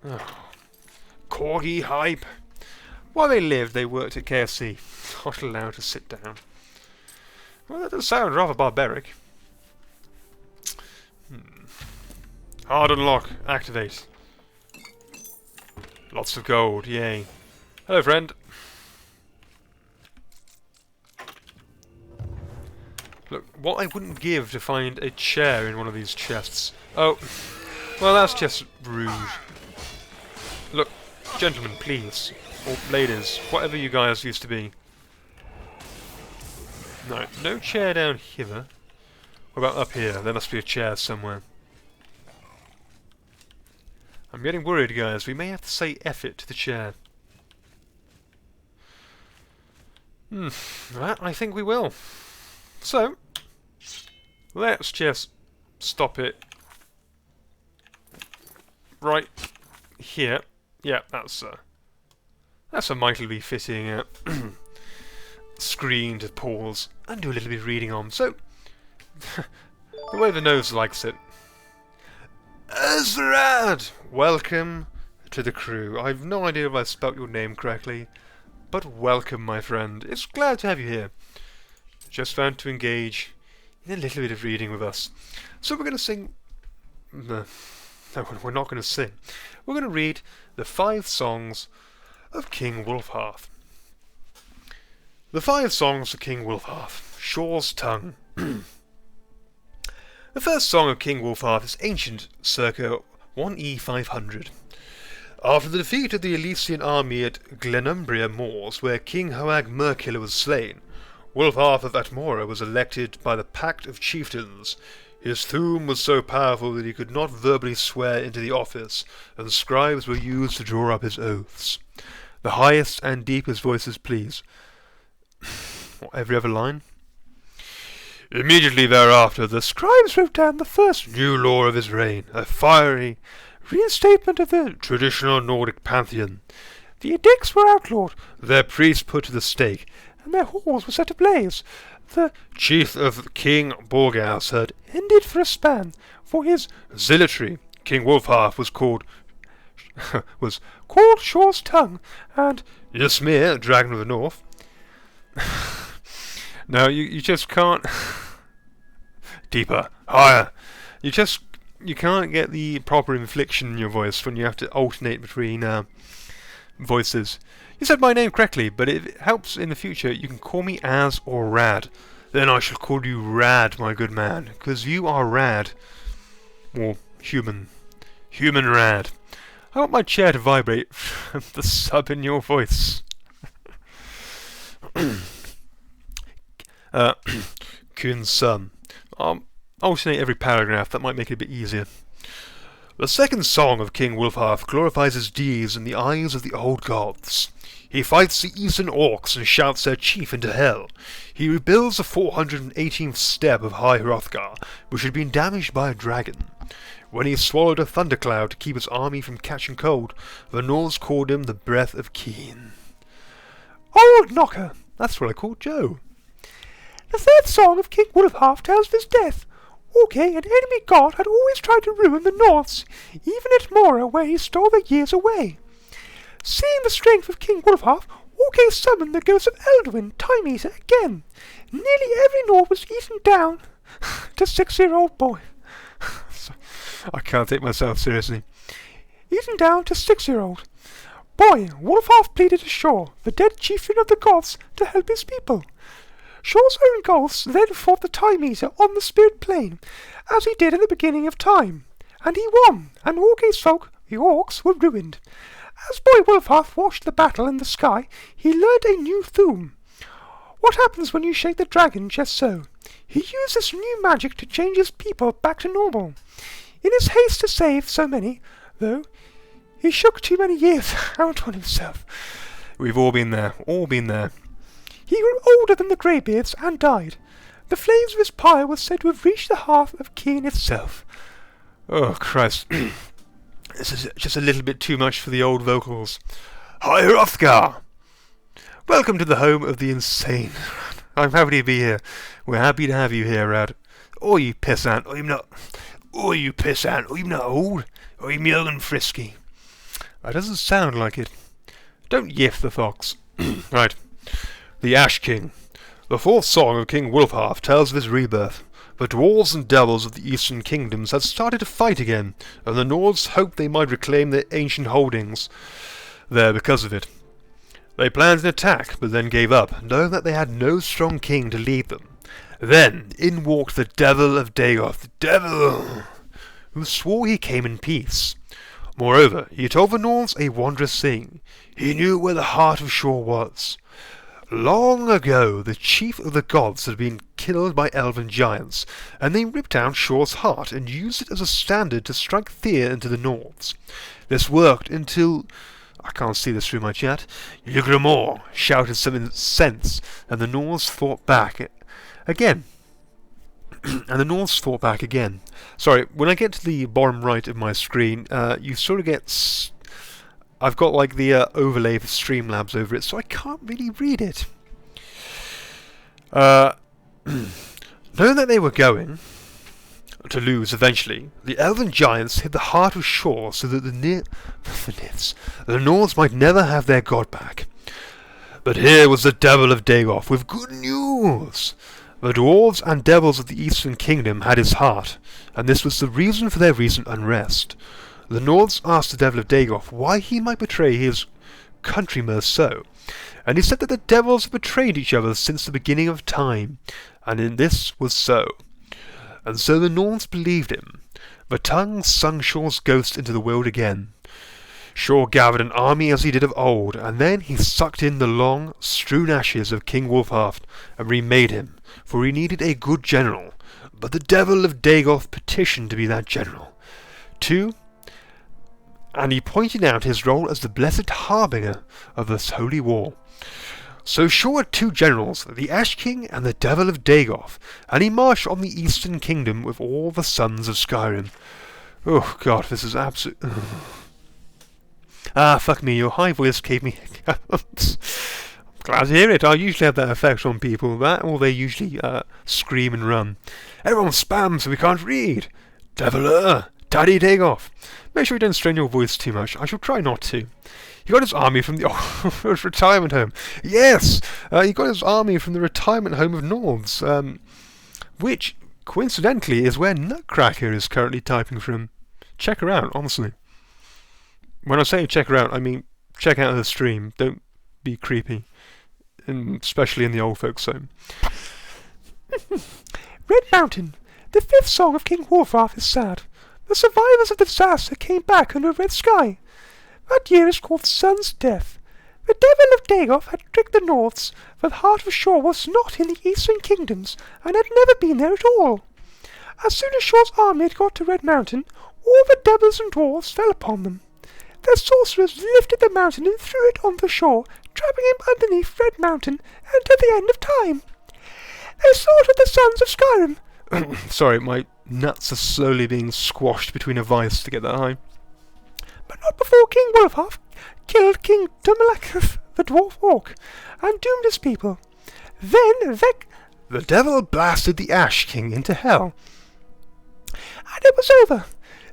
Oh. Corgi hype. While they lived, they worked at KFC. Not allowed to sit down. Well, that does sound rather barbaric. Hard unlock. Activate. Lots of gold. Yay. Hello, friend. Look, what I wouldn't give to find a chair in one of these chests. Oh, well, that's just rude. Look, gentlemen, please. Or ladies, whatever you guys used to be. No, no chair down here. What about up here? There must be a chair somewhere. I'm getting worried, guys. We may have to say F it to the chair. Well, I think we will. So, let's just stop it right here. Yeah, that's a mightily fitting screen to pause and do a little bit of reading on. So, the way the nose likes it. Ezrad! Welcome to the crew. I've no idea if I spelt your name correctly, but welcome, my friend. It's glad to have you here. Just found to engage in a little bit of reading with us. So we're going to sing... No, we're not going to sing. We're going to read the 5 songs of King Wulfharth. The 5 songs of King Wulfharth. Shore's Tongue. The first song of King Wulfharth is ancient, circa 1E500. After the defeat of the Elysian army at Glenumbria Moors, where King Hoag Merkiller was slain, Wulfharth of Atmora was elected by the Pact of Chieftains. His Thu'um was so powerful that he could not verbally swear into the office, and scribes were used to draw up his oaths. The highest and deepest voices, please. Every other line? Immediately thereafter, the scribes wrote down the first new law of his reign, a fiery reinstatement of the traditional Nordic pantheon. The edicts were outlawed, their priests put to the stake, and their halls were set ablaze. The chief of King Borghaus had ended for a span. For his zealotry, King Wulfharth was called Shore's Tongue, and Ysmir, Dragon of the North. No, you just can't. Deeper, higher. You can't get the proper inflection in your voice when you have to alternate between voices. You said my name correctly, but if it helps in the future, you can call me Az or Rad. Then I shall call you Rad, my good man, because you are rad. Or human. Human rad. I want my chair to vibrate from the sub in your voice. Kun's son. Alternate every paragraph, that might make it a bit easier. The second song of King Wulfharth glorifies his deeds in the eyes of the old gods. He fights the eastern orcs and shouts their chief into hell. He rebuilds the 418th step of High Hrothgar, which had been damaged by a dragon. When he swallowed a thundercloud to keep his army from catching cold, the Nords called him the Breath of Keen. old knocker. That's what I call Joe. The third song of King Wolfhalf tells of his death. Okay, an enemy god had always tried to ruin the Norths, even at Mora where he stole their years away. Seeing the strength of King Wolfhalf, Orkay summoned the ghost of Elduin, Time Eater, again. Nearly every North was eaten down to 6-year-old boy. I can't take myself seriously. Eaten down to 6-year-old. Boy, Wolfhalf pleaded to Shor, the dead chieftain of the gods, to help his people. Shor's own gods then fought the Time Eater on the spirit plane, as he did at the beginning of time. And he won, and Orkay's folk, the orcs, were ruined. As Boy Wolfhalf watched the battle in the sky, he learned a new thum. What happens when you shake the dragon just so? He used this new magic to change his people back to normal. In his haste to save so many, though, he shook too many years out on himself. We've all been there, all been there. He grew older than the greybeards and died. The flames of his pyre were said to have reached the hearth of Keen itself. Oh, Christ. This is just a little bit too much for the old vocals. Hi, Hrothgar! Welcome to the home of the insane. I'm happy to be here. We're happy to have you here, Rad. Oh, you pissant. I'm not... Oh, you pissant. I'm not old. I'm young and frisky. That doesn't sound like it. Don't yiff the fox. Right. The Ash King. The fourth song of King Wolfhalf tells of his rebirth. The dwarves and devils of the eastern kingdoms had started to fight again, and the Nords hoped they might reclaim their ancient holdings there because of it. They planned an attack, but then gave up, knowing that they had no strong king to lead them. Then in walked the Devil of Dagoth, the devil, who swore he came in peace. Moreover, he told the Nords a wondrous thing. He knew where the heart of Shor was. Long ago, the chief of the gods had been killed by elven giants, and they ripped out Shor's heart and used it as a standard to strike fear into the Nords. This worked until... I can't see this through my chat. Ygrimmor shouted some sense, and the Nords fought back again. Sorry, when I get to the bottom right of my screen, you sort of get... I've got like the overlay of Streamlabs over it, so I can't really read it. Knowing that they were going to lose eventually, the elven giants hid the heart of Shor so that the Nords might never have their god back. But here was the Devil of Dagoth with good news. The dwarves and devils of the Eastern Kingdom had his heart, and this was the reason for their recent unrest. The Nords asked the Devil of Dagoth why he might betray his countrymen so, and he said that the devils had betrayed each other since the beginning of time, and in this was so. And so the Nords believed him. The tongue sung Shor's ghost into the world again. Shor gathered an army as he did of old, and then he sucked in the long, strewn ashes of King Wolfhalf and remade him, for he needed a good general. But the Devil of Dagoth petitioned to be that general. 2. And he pointed out his role as the blessed harbinger of this holy war. So Shor had 2 generals, the Ash King and the Devil of Dagoth, and he marched on the Eastern Kingdom with all the sons of Skyrim. Oh god, this is absolute... fuck me, your high voice gave me... Glad to hear it. I usually have that effect on people, that, or they usually scream and run. Everyone spams so we can't read. Devil, Daddy Dagoth. Make sure you don't strain your voice too much. I shall try not to. He got his army from the retirement home. Yes! He got his army from the retirement home of Nords, which, coincidentally, is where Nutcracker is currently typing from. Check her out, honestly. When I say check her out, I mean check out her stream. Don't be creepy. Especially in the old folks' home. Red Mountain. The 5th song of King Wolfhalf is sad. The survivors of the disaster came back under a red sky. That year is called the Sun's Death. The Devil of Dagoth had tricked the Norths, for the heart of Shor was not in the Eastern Kingdoms, and had never been there at all. As soon as Shor's army had got to Red Mountain, all the devils and dwarves fell upon them. Their sorcerers lifted the mountain and threw it on the shore, trapping him underneath Red Mountain until the end of time. They slaughtered the sons of Skyrim. Sorry, my nuts are slowly being squashed between a vice to get that high. But not before King Wolfhalf killed King Dumalakith the dwarf orc, and doomed his people. Then the devil blasted the Ash King into hell. And it was over.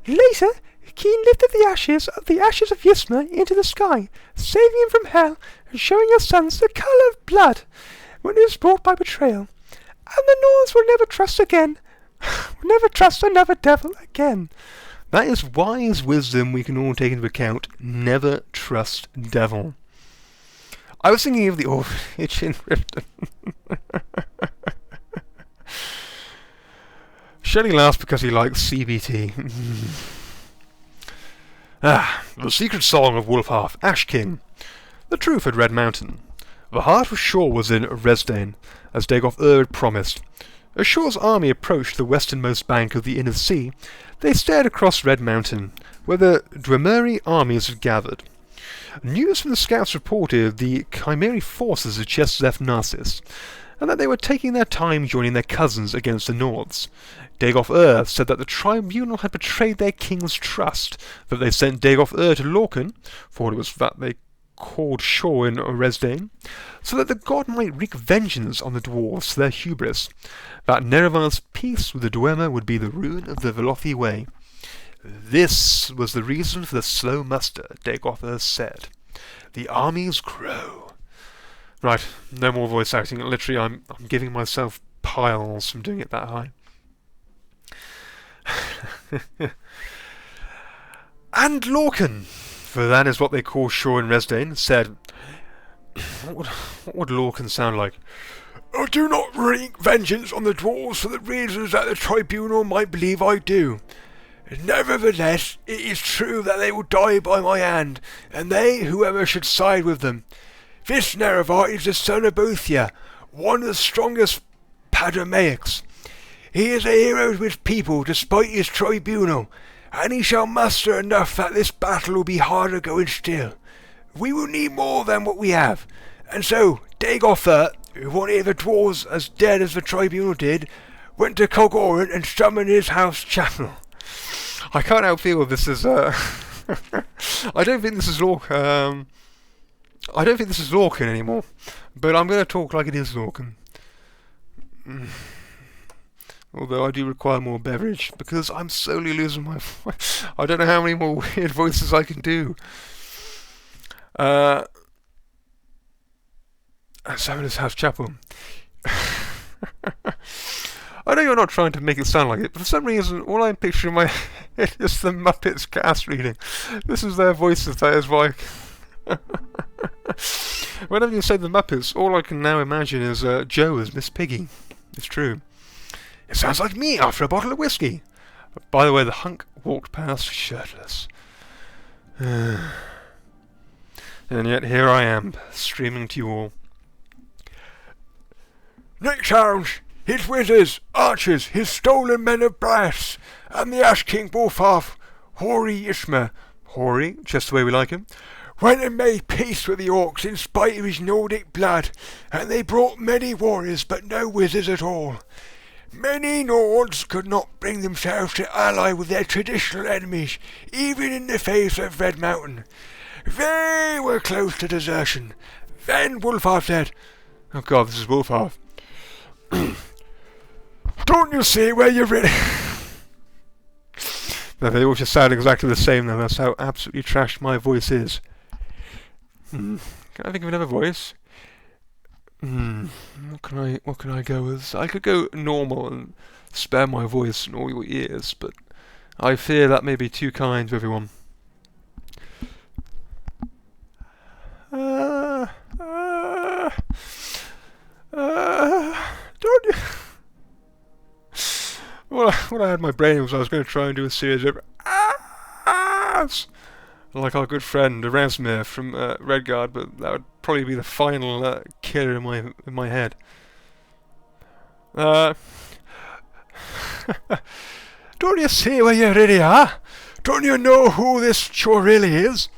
Later, Keen lifted the ashes of Ysma into the sky, saving him from hell and showing his sons the colour of blood when he was brought by betrayal. And the Nords will never trust again. Will never trust another devil again. That is wise wisdom we can all take into account. Never trust devil. I was thinking of the orphanage in Riften. Shelley laughs because he likes CBT. The secret song of Wulfharth, Ash King. The truth at Red Mountain. The heart of Shor was in Resdain, as Dagoth had promised. As Shor's army approached the westernmost bank of the Inner Sea, they stared across Red Mountain, where the Dwemeri armies had gathered. News from the scouts reported the Chimeri forces had just left Narcissus, and that they were taking their time joining their cousins against the Nords. Dagoth said that the tribunal had betrayed their king's trust, that they sent Dagoth to Lorcan, for it was that they called Shor in Resdain, so that the god might wreak vengeance on the dwarves for their hubris, that Nerevar's peace with the Dwemer would be the ruin of the Velothi way. This was the reason for the slow muster, Dagoth said. The armies grow. Right, no more voice acting. Literally, I'm giving myself piles from doing it that high. And Lorcan, for that is what they call Shor in Resdain, said, what would Lorcan sound like? I do not wreak vengeance on the dwarves for the reasons that the tribunal might believe I do. Nevertheless, it is true that they will die by my hand, and they, whoever should side with them. This Nerevar is the son of Bothia, one of the strongest Padomaics. He is a hero to his people, despite his tribunal, and he shall muster enough that this battle will be harder going still. We will need more than what we have, and so Dagoth, who wanted the dwarves as dead as the tribunal did, went to Colgoran and summoned his house chapel. I can't help feel this is I don't think this is Lorcan. I don't think this is Lorcan anymore, but I'm going to talk like it is Lorcan. Although I do require more beverage, because I'm slowly losing my voice. I don't know how many more weird voices I can do. Summoners House Chapel. I know you're not trying to make it sound like it, but for some reason, all I'm picturing in my head is the Muppets cast reading. This is their voices, that is why. Whenever you say the Muppets, all I can now imagine is Joe as Miss Piggy. It's true. It sounds like me after a bottle of whiskey. By the way, the hunk walked past shirtless. And yet here I am, streaming to you all. Next hounds, his wizards, archers, his stolen men of brass, and the Ash King Wulfharth, Hoary Ysma, Hoary, just the way we like him, went and made peace with the orcs in spite of his Nordic blood, and they brought many warriors but no wizards at all. Many Nords could not bring themselves to ally with their traditional enemies, even in the face of Red Mountain. They were close to desertion. Then Wulfharth said, oh god, this is Wulfharth. Don't you see where you're really... No, they all just sound exactly the same though, that's how absolutely trashed my voice is. Can I think of another voice? What can I go with? I could go normal and spare my voice and all your ears, but I fear that may be too kind to everyone. Don't you... What I had in my brain was I was going to try and do a series of like our good friend Erasmir from Redguard, but that would probably be the final killer in my head. Don't you see where you really are? Don't you know who this chore really is?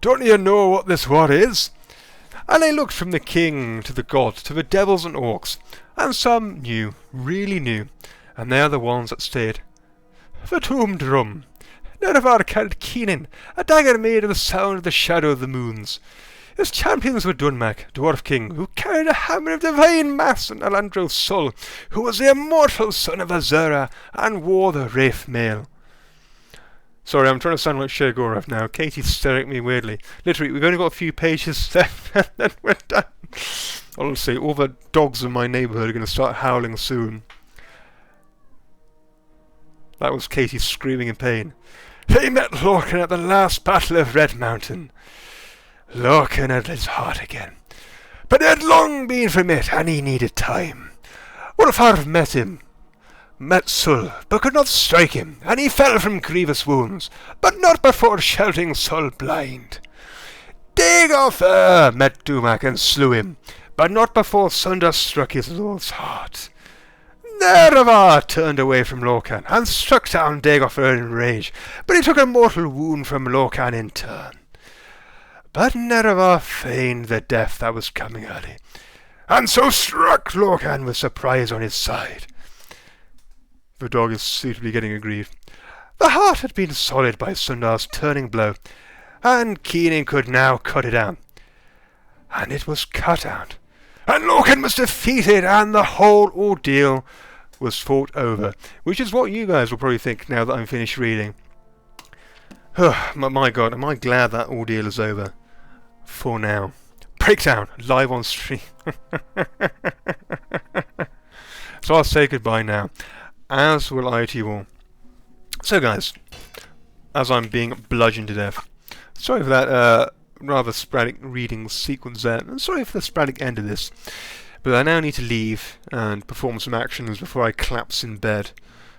Don't you know what this war is? And they looked from the king to the god to the devils and orcs, and some knew, really knew, and they are the ones that stayed. The tomb drum. Nerevar carried Keenan, a dagger made of the sound of the shadow of the moons. His champions were Dunmac, Dwarf King, who carried a hammer of divine mass, and Alandro's Sol, who was the immortal son of Azura and wore the Wraith mail. Sorry, I'm trying to sound like Shegorov now. Katie's staring at me weirdly. Literally, we've only got a few pages left and then we're done. Honestly, all the dogs in my neighbourhood are going to start howling soon. That was Katie screaming in pain. They met Lorcan at the last battle of Red Mountain. Lorcan had his heart again, but it had long been from it, and he needed time. Wolfhard met Sul, but could not strike him, and he fell from grievous wounds, but not before shouting Sul blind. Dagothr met Dumac and slew him, but not before Sunder struck his lord's heart. Nerevar turned away from Lorcan and struck down Dagothr in rage, but he took a mortal wound from Lorcan in turn. But Nerevar feigned the death that was coming early, and so struck Lorcan with surprise on his side. The dog is suitably getting aggrieved. The heart had been solid by Sundar's turning blow, and Keening could now cut it out. And it was cut out, and Lorcan was defeated, and the whole ordeal was fought over, which is what you guys will probably think now that I'm finished reading. My God, am I glad that ordeal is over. For now. Breakdown, live on stream. So I'll say goodbye now, as will I to you all. So guys, as I'm being bludgeoned to death, sorry for that rather sporadic reading sequence there, and sorry for the sporadic end of this, but I now need to leave and perform some actions before I collapse in bed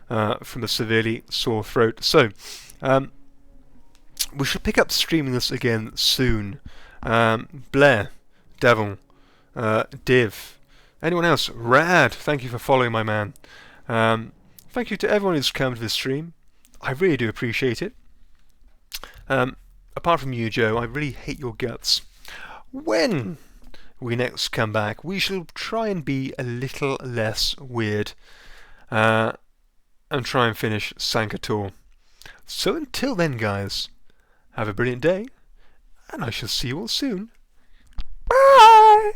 from a severely sore throat. So, we shall pick up streaming this again soon. Blair, Devil, Div, anyone else? Rad, thank you for following my man. Thank you to everyone who's come to this stream. I really do appreciate it. Apart from you, Joe, I really hate your guts. When we next come back, we shall try and be a little less weird and try and finish Sanktor. So until then, guys, have a brilliant day, and I shall see you all soon. Bye!